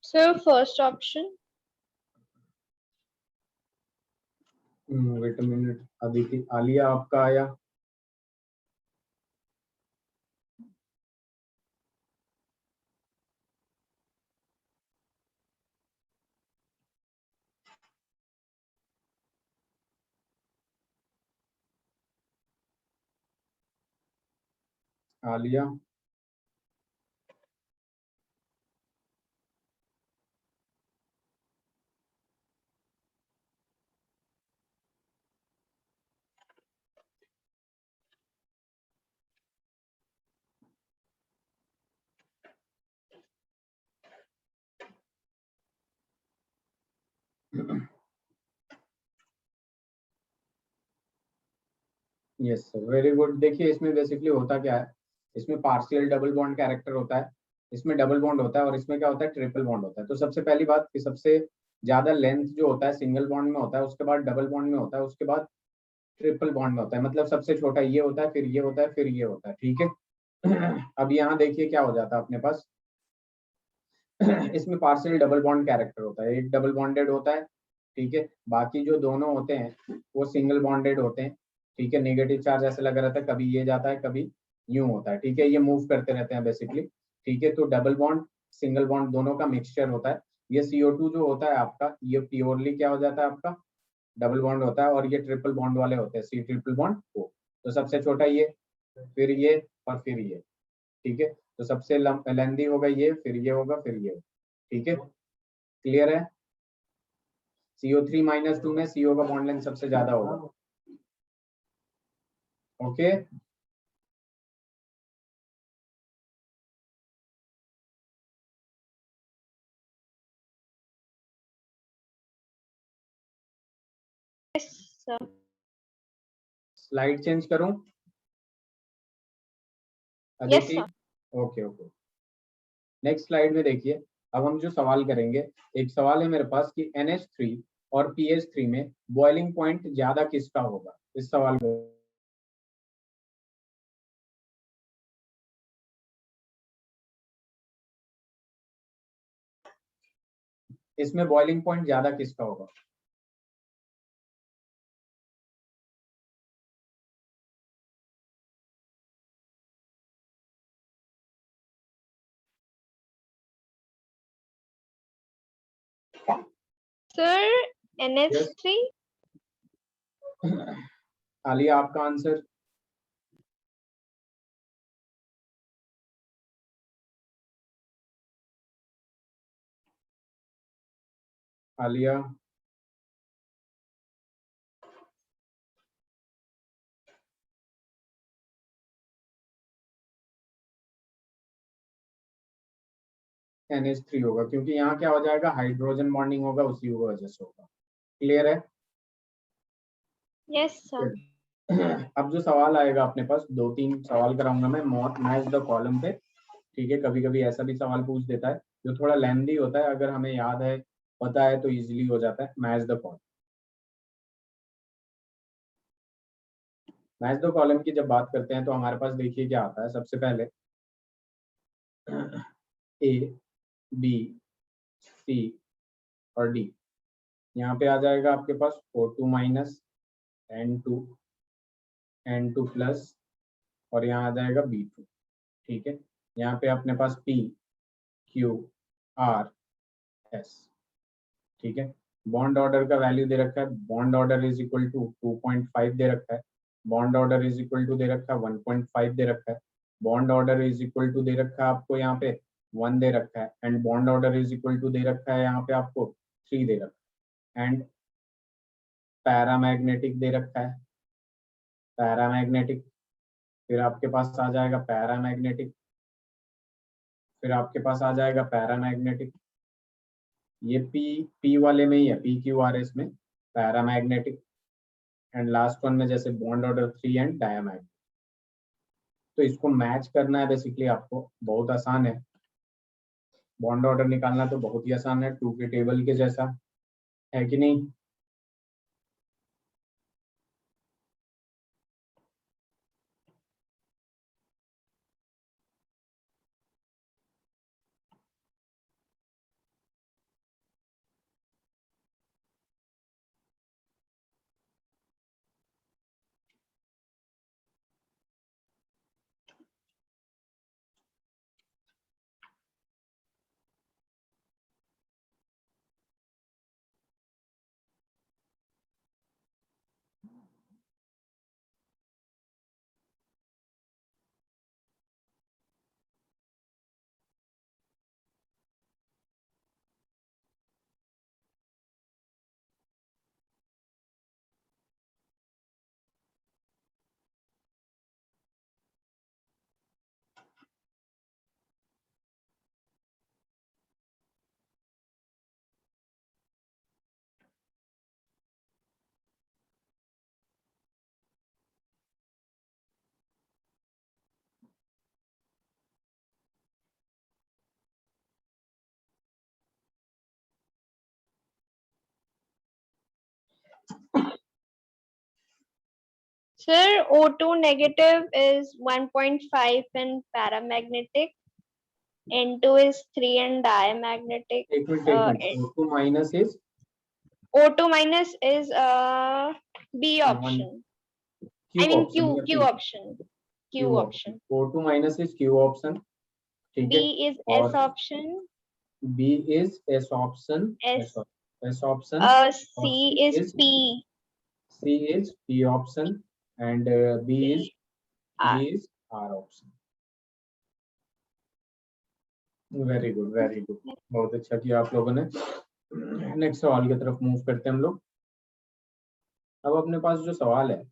Sir, first option. Wait a minute, Aditi, Alia आपका आया? Alia, yes very good. देखिए इसमें बेसिकली होता क्या है, इसमें पार्शियल डबल बॉन्ड कैरेक्टर होता है, इसमें डबल बॉन्ड होता है, और इसमें क्या होता है, ट्रिपल बॉन्ड होता है। तो सबसे पहली बात कि सबसे ज्यादा लेंथ जो होता है सिंगल बॉन्ड में होता है, उसके बाद डबल बॉन्ड में होता है, उसके बाद ट्रिपल बॉन्ड में होता है। मतलब सबसे छोटा ये होता है, फिर ये होता है, फिर ये होता है, ठीक है। अब यहाँ देखिए क्या हो जाता है अपने पास, इसमें पार्शियल डबल बॉन्ड कैरेक्टर होता है, एक डबल बॉन्डेड होता है, ठीक है, बाकी जो दोनों होते हैं वो सिंगल बॉन्डेड होते हैं, ठीक है, नेगेटिव चार्ज ऐसे लगा रहता है, कभी ये जाता है कभी यूं होता है, ठीक है, ये मूव करते रहते हैं बेसिकली, ठीक है। तो डबल बॉन्ड सिंगल बॉन्ड दोनों का मिक्सचर होता है। ये CO2 जो होता है आपका, ये प्योरली क्या हो जाता है आपका, डबल बॉन्ड होता है, और ये ट्रिपल बॉन्ड वाले होते हैं, C ट्रिपल बॉन्ड O। तो सबसे छोटा ये, फिर ये, और फिर ये, ठीक है। तो सबसे लेंदी होगा ये, फिर ये होगा, फिर ये होगा, ठीक है, क्लियर है। CO3-2 में CO का बॉन्ड लेंथ सबसे ज्यादा होगा, okay. Yes, sir. Slide change करूं Yes, Aditi? sir. Okay okay, next slide में देखिए। अब हम जो सवाल करेंगे, एक सवाल है मेरे पास कि NH3 और PH3 में बॉइलिंग पॉइंट ज्यादा किसका होगा, इस सवाल को। इसमें बॉइलिंग पॉइंट ज्यादा किसका होगा? Sir, NH3. आलिया, आपका आंसर? आलिया, NH3 होगा, क्योंकि यहाँ क्या हो जाएगा, हाइड्रोजन बॉन्डिंग होगा, उसी की वजह से होगा, क्लियर है। Yes, sir. अब जो सवाल आएगा अपने पास, 2-3 सवाल कराऊंगा मैं, मैच द कॉलम पे, ठीक है। कभी कभी ऐसा भी सवाल पूछ देता है जो थोड़ा लेंदी होता है, अगर हमें याद है, पता है, तो इजीली हो जाता है। Match the column, match the column की जब बात करते हैं तो हमारे पास देखिए क्या आता है। सबसे पहले A, B, C और D, यहाँ पे आ जाएगा आपके पास O2 minus, N2, N2 plus, और यहाँ आ जाएगा B2, ठीक है। यहाँ पे अपने पास P, Q, R, S, ठीक है। बॉन्ड ऑर्डर का वैल्यू दे रखा है, bond order is equal to 2.5 दे रखा है, bond order is equal to दे रखा है 1.5 दे रखा है, bond order is equal to दे रखा है आपको यहाँ पे 1 दे रखा है, and bond order is equal to दे रखा है यहाँ पे आपको 3 दे रखा है, एंड पैरामैग्नेटिक दे रखा है, पैरामैग्नेटिक, फिर आपके पास आ जाएगा पैरामैग्नेटिक, फिर आपके पास आ जाएगा पैरामैग्नेटिक, ये पी वाले में ही है, PQRS में पैरामैग्नेटिक, एंड लास्ट वन में जैसे बॉन्ड ऑर्डर 3 एंड डायमैग्नेटिक। तो इसको मैच करना है बेसिकली आपको, बहुत आसान है। बॉन्ड ऑर्डर निकालना तो बहुत ही आसान है, 2 के टेबल के जैसा है कि नहीं। Sir, O2 negative is 1.5 in paramagnetic, N2 is 3 in diamagnetic. एक minute, O2 minus is O2 minus is B option. Q I mean option या Q P? option. Q Q option. option. O2 minus is Q option. ठीक है. B is और S option. B is S option. S. S option. और C is P. C is P option and B is R. R option. Very good, very good, बहुत अच्छा किया आप लोगों ने. नेक्स्ट सवाल की तरफ मूव करते हैं हम लोग. अब अपने पास जो सवाल है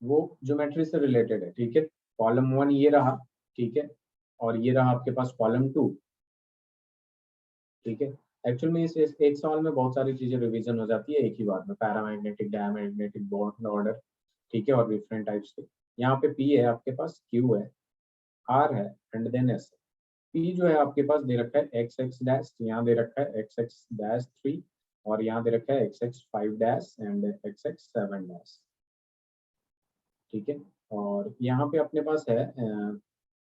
वो ज्योमेट्री से रिलेटेड है. ठीक है, कॉलम 1 ये रहा. ठीक है, और ये रहा आपके पास कॉलम 2. ठीक है, एक्चुअल में इस एक सवाल में बहुत सारी चीजें रिवीजन हो जाती है एक ही बार में. Paramagnetic, diamagnetic, bond order. ठीक है, और डिफरेंट टाइप्स के. यहाँ पे P है आपके पास, Q है, R है एंड देन S. P जो है आपके पास दे रखा है XX डैश, यहाँ दे रखा है XX डैश 3 और यहाँ दे रखा है XX 5 dash and XX 7 dash. ठीक है, और यहाँ पे अपने पास है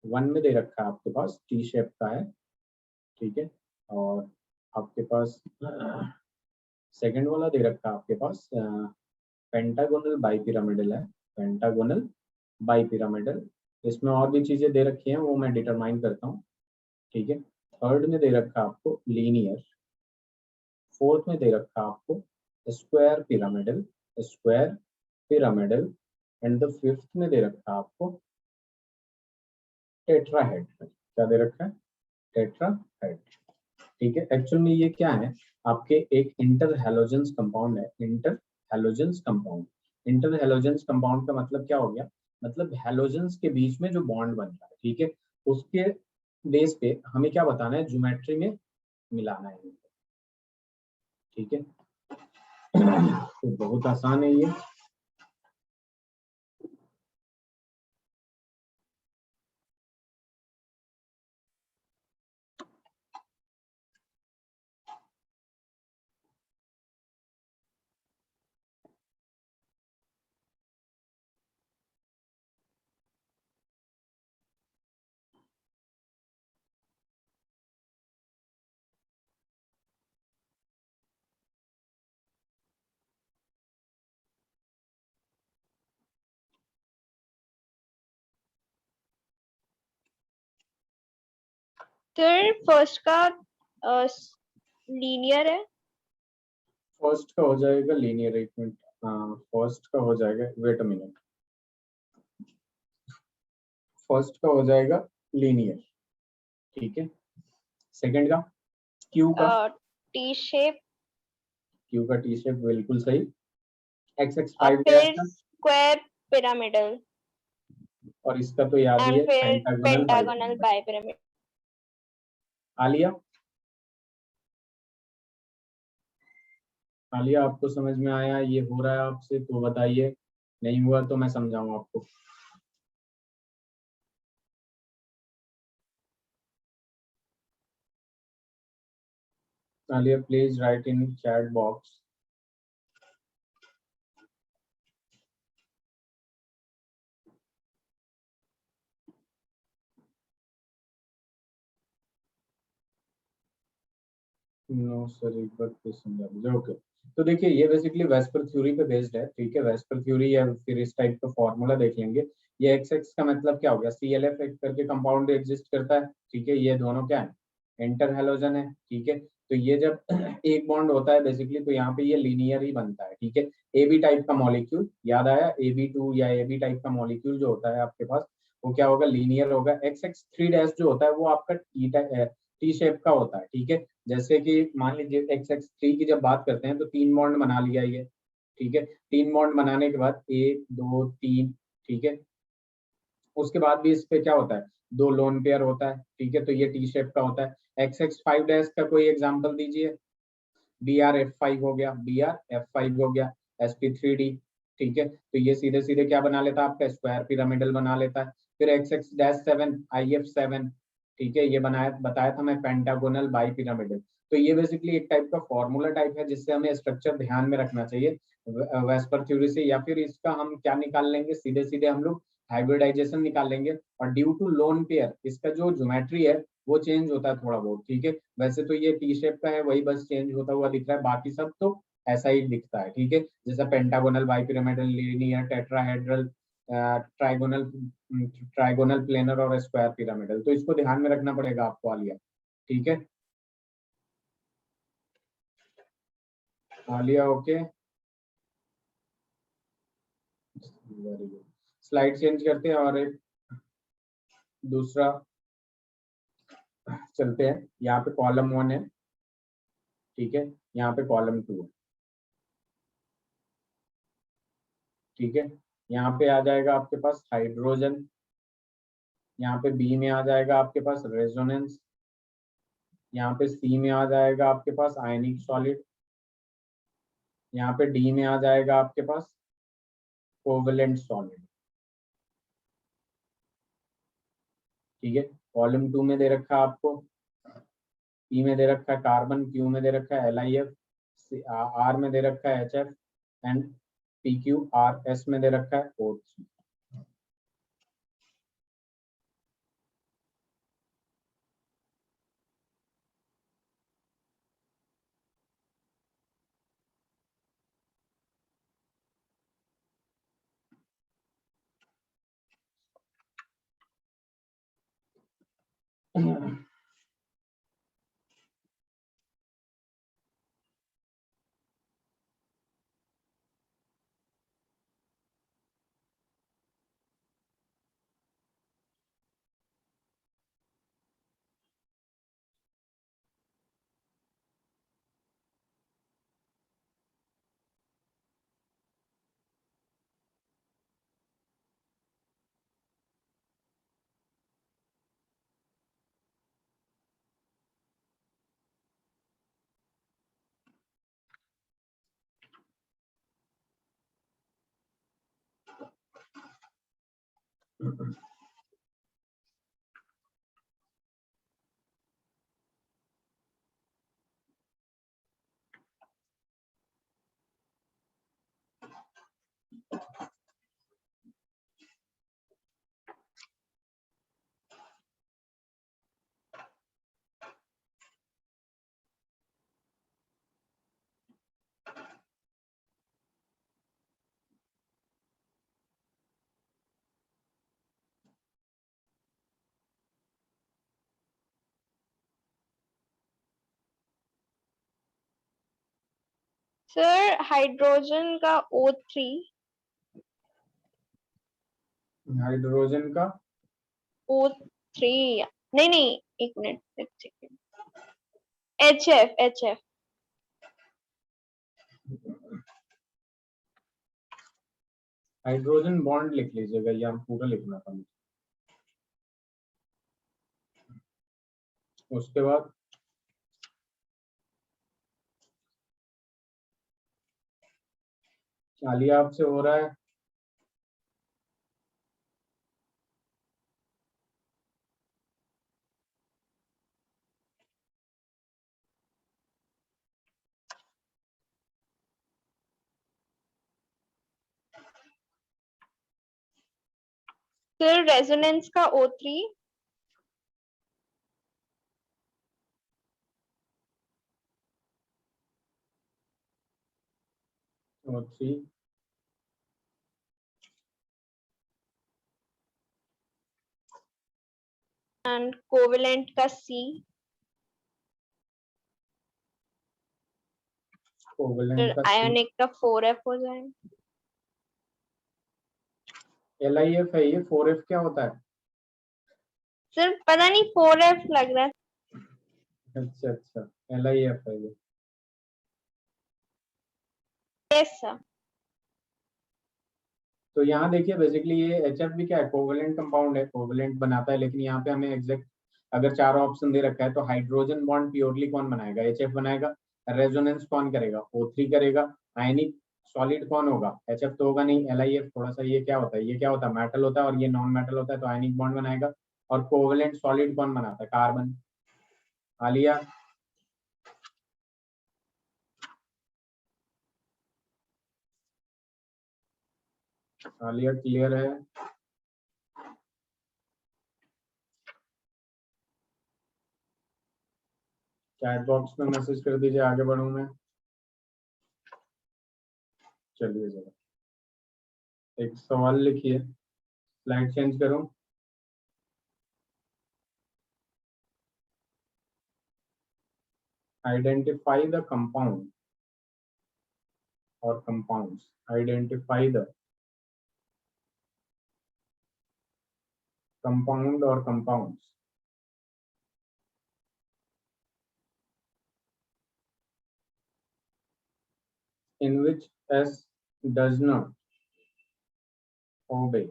1 में दे रखा है आपके पास T शेप का है. ठीक है, और आपके पास सेकंड वाला दे रखा है आपके पास पेंटागोनल बाइपिरामिडल है. Pentagonal bipyramidal. इसमें और भी चीजें दे रखी हैं, वो मैं डिटरमाइन करता हूँ. ठीक है, थर्ड में दे रखा आपको लीनियर. फोर्थ में दे रखा आपको square pyramidal, square pyramidal and the fifth में दे रखा आपको टेट्राहेड्रल. क्या दे रखा है? टेट्राहेड्रल. ठीक है, एक्चुअल में ये क्या है आपके एक इंटर हैलोजेंस कंपाउंड है. Inter halogens compound. Inter halogens compound का मतलब क्या हो गया? मतलब हैलोजेंस के बीच में जो बॉन्ड बन रहा है. ठीक है, उसके बेस पे हमें क्या बताना है? ज्योमेट्री में मिलाना है. ठीक है, तो बहुत आसान है ये. फिर फर्स्ट का लीनियर है. फर्स्ट का हो जाएगा लीनियर. एक मिनट, फर्स्ट का हो जाएगा, वेट अ मिनट. फर्स्ट का हो जाएगा लीनियर. ठीक है, सेकंड का क्यू का टी शेप. क्यू का टी शेप बिल्कुल सही. XX और 5 डैश फिर का, स्क्वायर पिरामिडल. और इसका तो याद ही एंड है, फिर pentagonal pentagonal bipyramidal. Bipyramid. Aliya, Aliya आपको समझ में आया? ये हो रहा है आपसे तो बताइए, नहीं हुआ तो मैं समझाऊं आपको. Alia please write in chat box. No sir, एक बार फिर समझा दीजिए. ओके, तो देखिए ये बेसिकली वेस्पर थ्योरी पे बेस्ड है. ठीक है, वेस्पर थ्योरी या फिर इस टाइप का फॉर्मूला देख लेंगे. ये XX का मतलब क्या हो गया? ClF एक करके कंपाउंड एग्जिस्ट करता है. ठीक है, ये दोनों क्या है? इंटर हैलोजन है. ठीक है, तो ये जब एक बॉन्ड होता है बेसिकली, तो यहाँ पे ये लीनियर ही बनता है. ठीक है, AB टाइप का मॉलिक्यूल, याद आया? AB2 या AB टाइप का मॉलिक्यूल जो होता है आपके पास, वो क्या होगा? लीनियर होगा. XX3 डैश जो होता है वो आपका टी शेप का होता है. ठीक है, जैसे कि मान लीजिए XX3 की जब बात करते हैं तो 3 बॉन्ड बना लिया ये. ठीक है, 3 बॉन्ड बनाने के बाद 1 2 3. ठीक है, उसके बाद भी इस पे क्या होता है? 2 लोन पेयर होता है. ठीक है, तो ये टी शेप का होता है. XX5 डैश का कोई एग्जांपल दीजिए. BrF5 हो गया, BrF5 हो गया. sp3d. ठीक है, तो ये सीधे सीधे क्या बना लेता है? आपका स्क्वायर पिरामिडल बना लेता है. फिर XX-7 IF7. ठीक है, ये बताया था मैं, पेंटागोनल बाई पिरामिडल. तो ये बेसिकली एक टाइप का फॉर्मूला टाइप है जिससे हमें स्ट्रक्चर ध्यान में रखना चाहिए वेस्पर थ्योरी से. या फिर इसका हम क्या निकाल लेंगे? सीधे सीधे हम लोग हाइब्रिडाइजेशन निकाल लेंगे. और ड्यू टू लोन पेयर इसका जो ज्योमेट्री है वो चेंज होता है थोड़ा बहुत. ठीक है, वैसे तो ये टी शेप का है, वही बस चेंज होता हुआ दिख रहा है, बाकी सब तो ऐसा ही दिखता है, ठीक है। जैसे pentagonal, bipyramidal, linear, tetrahedral, trigonal, trigonal, planar और स्क्वायर पिरामिडल। तो इसको ध्यान में रखना पड़ेगा आपको आलिया, ठीक है। Alia okay, very good. Slide change करते हैं और एक दूसरा चलते हैं। यहाँ पे कॉलम 1 है, ठीक है, यहाँ पे कॉलम 2 है, ठीक है। यहाँ पे आ जाएगा आपके पास हाइड्रोजन, यहाँ पे बी में आ जाएगा आपके पास रेजोनेंस, यहाँ पे सी में आ जाएगा आपके पास आयनिक सॉलिड, यहाँ पे डी में आ जाएगा आपके पास कोवेलेंट सॉलिड, ठीक है। कॉलम 2 में दे रखा है आपको, पी में दे रखा है कार्बन, क्यू में दे रखा है LiF, आर में दे रखा है HF एंड PQR, एस में दे रखा है O3। सर हाइड्रोजन का O3, हाइड्रोजन का O3, नहीं नहीं, एक मिनट, एक सेकेंड, HF हाइड्रोजन बॉन्ड लिख लीजिएगा, ये हम पूरा लिखना था मुझे। उसके बाद आलिया आपसे हो रहा है, सर रेजोनेंस का O3, O3, एंड कोवेलेंट का C, कोवेलेंट फिर का C, आयोनिक का 4F हो जाएगा। LiF है ये, 4F क्या होता है? सर पता नहीं 4F लग रहा है। अच्छा अच्छा, LiF है ये। Yes sir. तो यहाँ देखिए बेसिकली ये HF भी क्या है, कोवेलेंट कंपाउंड है, कोवेलेंट बनाता है। लेकिन यहाँ पे हमें एग्जैक्ट अगर चारों ऑप्शन दे रखा है तो हाइड्रोजन बॉन्ड प्योरली कौन बनाएगा? HF बनाएगा। रेजोनेंस कौन करेगा? O3 करेगा। आयनिक सॉलिड कौन होगा? HF तो होगा नहीं। LiF थोड़ा सा ये क्या होता है, ये क्या होता है, मेटल होता है और ये नॉन मेटल होता है, तो आयनिक बॉन्ड बनाएगा। और कोवेलेंट सॉलिड कौन बनाता है? कार्बन। आलिया आलिया क्लियर है? चैट बॉक्स में मैसेज कर दीजिए, आगे बढ़ूं मैं। चलिए जरा एक सवाल लिखिए, स्लाइड चेंज करो। आइडेंटिफाई द कंपाउंड और कंपाउंड्स, आइडेंटिफाई द कंपाउंड और compounds in which S does not obey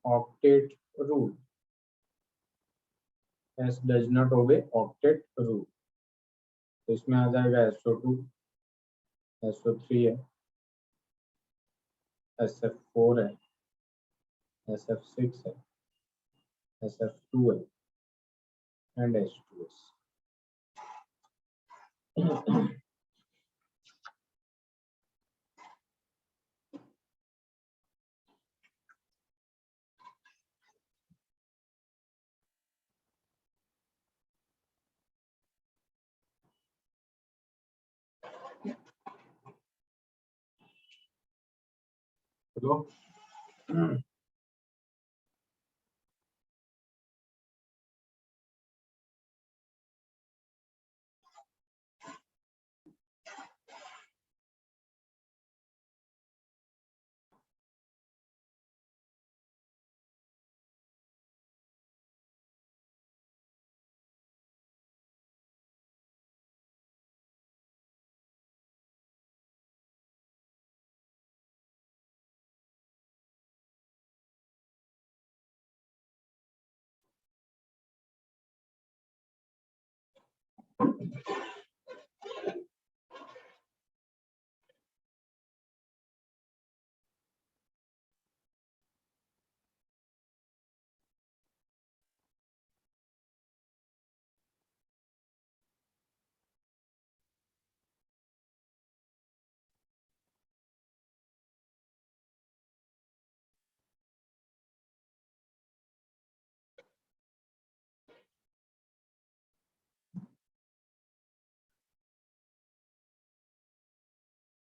octet rule. S does not obey octet rule. तो इसमें आ जाएगा SO2, SO3 है, SF4 है, SF6 है, SF2 है and H2S. तो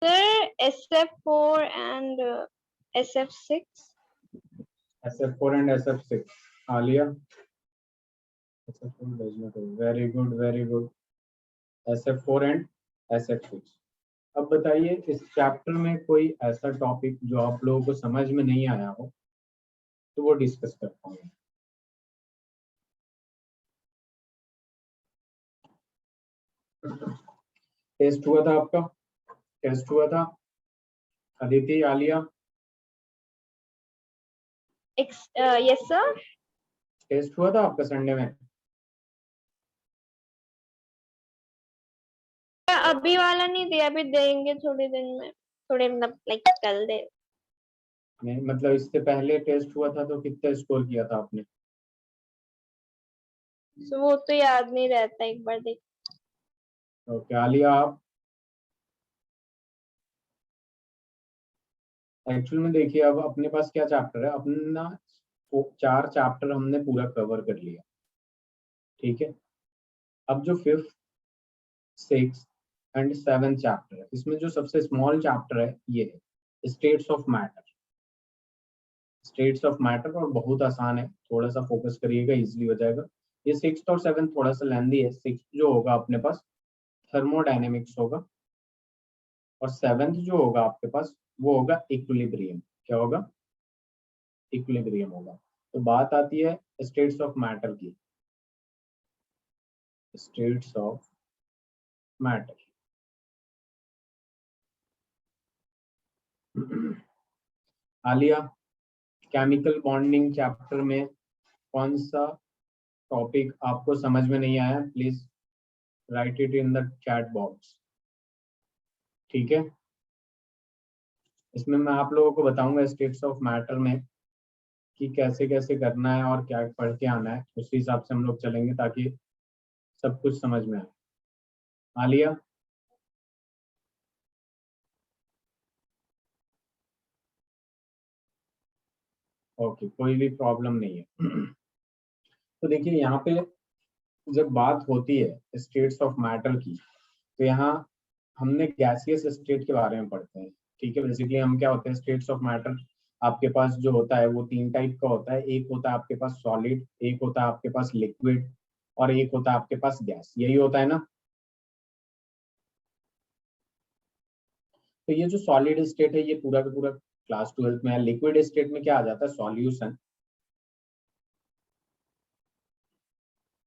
Sir, SF4 and SF6. SF4 and SF6. Alia. SF4 does not obey. Very good, very good. SF4 and SF6. अब बताइए इस चैप्टर में कोई ऐसा टॉपिक जो आप लोगों को समझ में नहीं आया हो तो वो डिस्कस करता हूँ। टेस्ट हुआ था आपका, टेस्ट हुआ था Aditi, Alia? Yes sir. Test हुआ था आपका संडे में? अभी वाला नहीं दिया, अभी देंगे थोड़े दिन में, थोड़े मतलब लाइक कल दे। नहीं मतलब इससे पहले टेस्ट हुआ था तो कितना स्कोर किया था आपने? So, वो तो याद नहीं रहता, एक बार देख। ओके आलिया, आप एक्चुअल में देखिए अब अपने पास क्या चैप्टर है, अपना 4 चैप्टर हमने पूरा कवर कर लिया, ठीक है। अब जो 5th 6th and 7th chapter है, इसमें जो सबसे स्मॉल चैप्टर है ये है states of matter. States of matter और बहुत आसान है, थोड़ा सा फोकस करिएगा इजीली हो जाएगा। ये 6th और 7th थोड़ा सा लेंदी है। 6th जो होगा अपने पास थर्मोडायनेमिक्स होगा और 7th जो होगा आपके पास वो होगा इक्विलिब्रियम। क्या होगा? इक्विलिब्रियम होगा। तो बात आती है स्टेट्स ऑफ मैटर की। States of matter Alia, chemical bonding chapter में कौन सा टॉपिक आपको समझ में नहीं आया? Please right it in the chat box, ठीक है। इसमें मैं आप लोगों को बताऊंगा स्टेट्स ऑफ मैटर में कि कैसे कैसे करना है और क्या पढ़ के आना है, उसी हिसाब से हम लोग चलेंगे ताकि सब कुछ समझ में आए। आलिया, ओके, कोई भी प्रॉब्लम नहीं है। तो देखिए यहाँ पे जब बात होती है स्टेट्स ऑफ मैटर की तो यहाँ हमने गैसियस स्टेट के बारे में पढ़ते हैं, ठीक है। बेसिकली हम क्या होते हैं, स्टेट्स ऑफ मैटर आपके पास जो होता है वो 3 टाइप का होता है। एक होता है आपके पास सॉलिड, एक होता है आपके पास लिक्विड, और एक होता है आपके पास गैस। यही होता है ना। तो ये जो सॉलिड स्टेट है ये पूरा का पूरा क्लास 12 में है। लिक्विड स्टेट में क्या आ जाता है, सॉल्यूशन।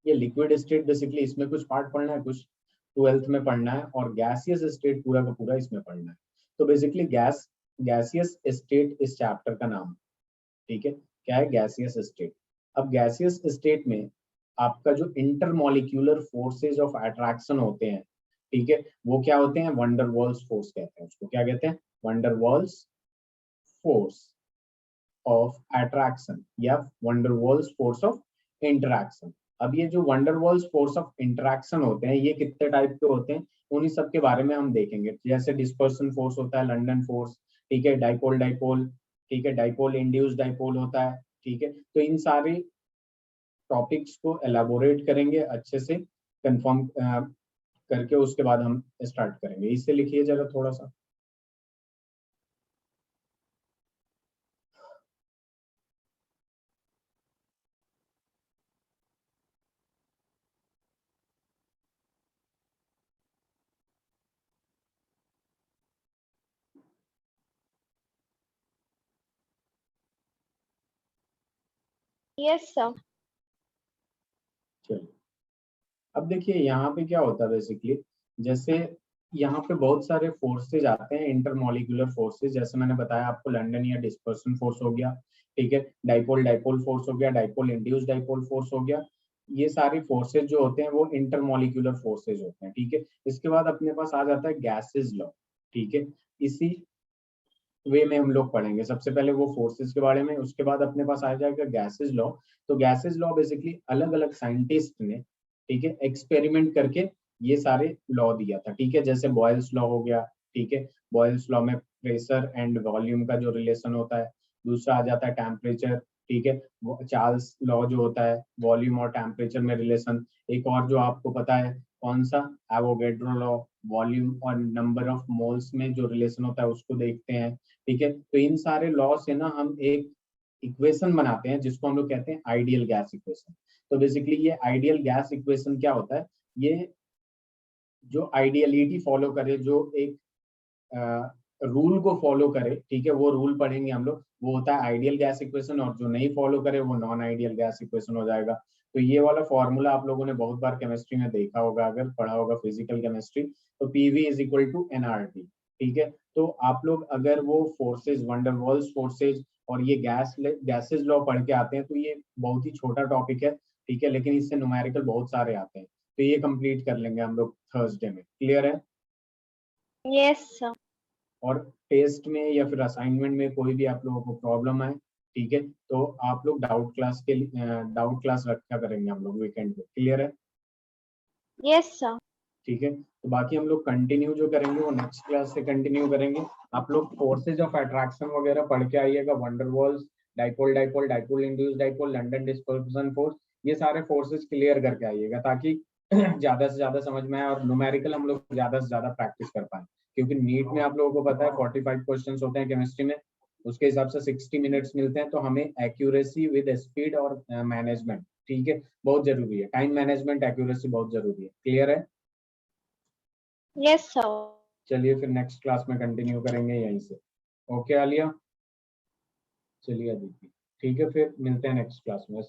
ये लिक्विड स्टेट बेसिकली इसमें कुछ पार्ट पढ़ना है, कुछ 12th में पढ़ना है, और गैसियस स्टेट पूरा का पूरा इसमें पढ़ना है। तो बेसिकली गैसियस स्टेट इस चैप्टर का नाम, ठीक है। क्या है, गैसियस स्टेट। अब गैसियस स्टेट में आपका जो इंटरमॉलिक्यूलर फोर्सेज ऑफ अट्रैक्शन होते हैं, ठीक है, वो क्या होते हैं, वंडरवॉल्स फोर्स कहते हैं उसको। क्या कहते हैं, वंडरवॉल्स फोर्स ऑफ अट्रैक्शन या वंडरवॉल्स फोर्स ऑफ इंटरैक्शन। अब ये जो वंडरवॉल्स फोर्स ऑफ इंटरैक्शन होते हैं ये कितने टाइप के होते हैं, उन्हीं सब के बारे में हम देखेंगे। जैसे डिस्पर्सन फोर्स होता है, लंडन फोर्स, ठीक है, डाइपोल डाइपोल, ठीक है, डाइपोल इंड्यूस डाइपोल होता है, ठीक है। तो इन सारे टॉपिक्स को एलाबोरेट करेंगे अच्छे से, कंफर्म करके उसके बाद हम स्टार्ट करेंगे। इससे लिखिए जरा थोड़ा सा। Yes, sir. चलिए, अब देखिए यहाँ पे क्या होता है बेसिकली, जैसे यहाँ पे बहुत सारे फोर्सेज आते हैं, इंटरमॉलिक्यूलर फोर्सेज। जैसे मैंने बताया आपको, लंडन या डिस्पर्सन फोर्स हो गया, ठीक है, डाइपोल डाइपोल फोर्स हो गया, डाइपोल इंड्यूस डाइपोल फोर्स हो गया। ये सारी फोर्सेज जो होते हैं वो इंटरमॉलिक्यूलर फोर्सेज होते हैं, ठीक है। इसके बाद अपने पास आ जाता है गैसेज लॉ, ठीक है। इसी वे में हम लोग पढ़ेंगे। सबसे पहले वो फोर्सेस के बारे में, उसके बाद अपने पास आ जाएगा गैसेज लॉ। तो गैसेज लॉ बेसिकली अलग अलग साइंटिस्ट ने, ठीक है, एक्सपेरिमेंट करके ये सारे लॉ दिया था, ठीक है। जैसे बॉयल्स लॉ हो गया, ठीक है। बॉयल्स लॉ में प्रेशर एंड वॉल्यूम का जो रिलेशन होता है। दूसरा आ जाता है टेम्परेचर, ठीक है। चार्ल्स लॉ जो होता है वॉल्यूम और टेम्परेचर में रिलेशन। एक और जो आपको पता है कौन सा, एवोगेड्रो लॉ, वॉल्यूम और नंबर ऑफ मोल्स में जो रिलेशन होता है उसको देखते हैं, ठीक है। तो इन सारे लॉ से ना हम एक इक्वेशन बनाते हैं जिसको हम लोग कहते हैं आइडियल गैस इक्वेशन। तो बेसिकली ये आइडियल गैस इक्वेशन क्या होता है, ये जो आइडियलिटी फॉलो करे, जो एक रूल को फॉलो करे, ठीक है, वो रूल पढ़ेंगे हम लोग, वो होता है आइडियल गैस इक्वेशन। और जो नहीं फॉलो करे वो नॉन आइडियल गैस इक्वेशन हो जाएगा। तो ये वाला फॉर्मूला आप लोगों ने बहुत बार केमिस्ट्री में देखा होगा, अगर पढ़ा होगा फिजिकल केमिस्ट्री। तो PV is equal to nRT, ठीक है। तो आप लोग अगर वो फोर्सेज, वंडरवॉल्स फोर्सेज और ये गैसेज लॉ पढ़ के आते हैं तो ये बहुत ही छोटा टॉपिक है, ठीक है, लेकिन इससे न्यूमेरिकल बहुत सारे आते हैं। तो ये कंप्लीट कर लेंगे हम लोग थर्सडे में। क्लियर है। Yes, sir. और टेस्ट में या फिर असाइनमेंट में कोई भी आप लोगों को प्रॉब्लम आए, ठीक है, तो आप लोग डाउट क्लास रखा करेंगे हम लोग वीकेंड पे। क्लियर है। Yes, sir. ठीक है, तो बाकी हम लोग कंटिन्यू जो करेंगे वो नेक्स्ट क्लास से कंटिन्यू करेंगे। आप लोग फोर्सेज ऑफ अट्रैक्शन वगैरह पढ़ के आइएगा, Van der Waals, dipole dipole, dipole induce dipole, London dispersion force, ये सारे फोर्सेज क्लियर करके आइएगा ताकि ज्यादा से ज्यादा समझ में आए और न्यूमेरिकल हम लोग ज्यादा से ज्यादा प्रैक्टिस कर पाए। क्योंकि नीट में आप लोगों को पता है 45 क्वेश्चंस होते हैं केमिस्ट्री में, उसके हिसाब से 60 मिनट्स मिलते हैं। तो हमें एक्यूरेसी विद स्पीड और मैनेजमेंट, ठीक है, बहुत जरूरी है। टाइम मैनेजमेंट, एक्यूरेसी बहुत जरूरी है। क्लियर है। Yes, sir. चलिए फिर नेक्स्ट क्लास में कंटिन्यू करेंगे यहीं से। ओके आलिया, चलिए अदिति, ठीक है, फिर मिलते हैं नेक्स्ट क्लास में।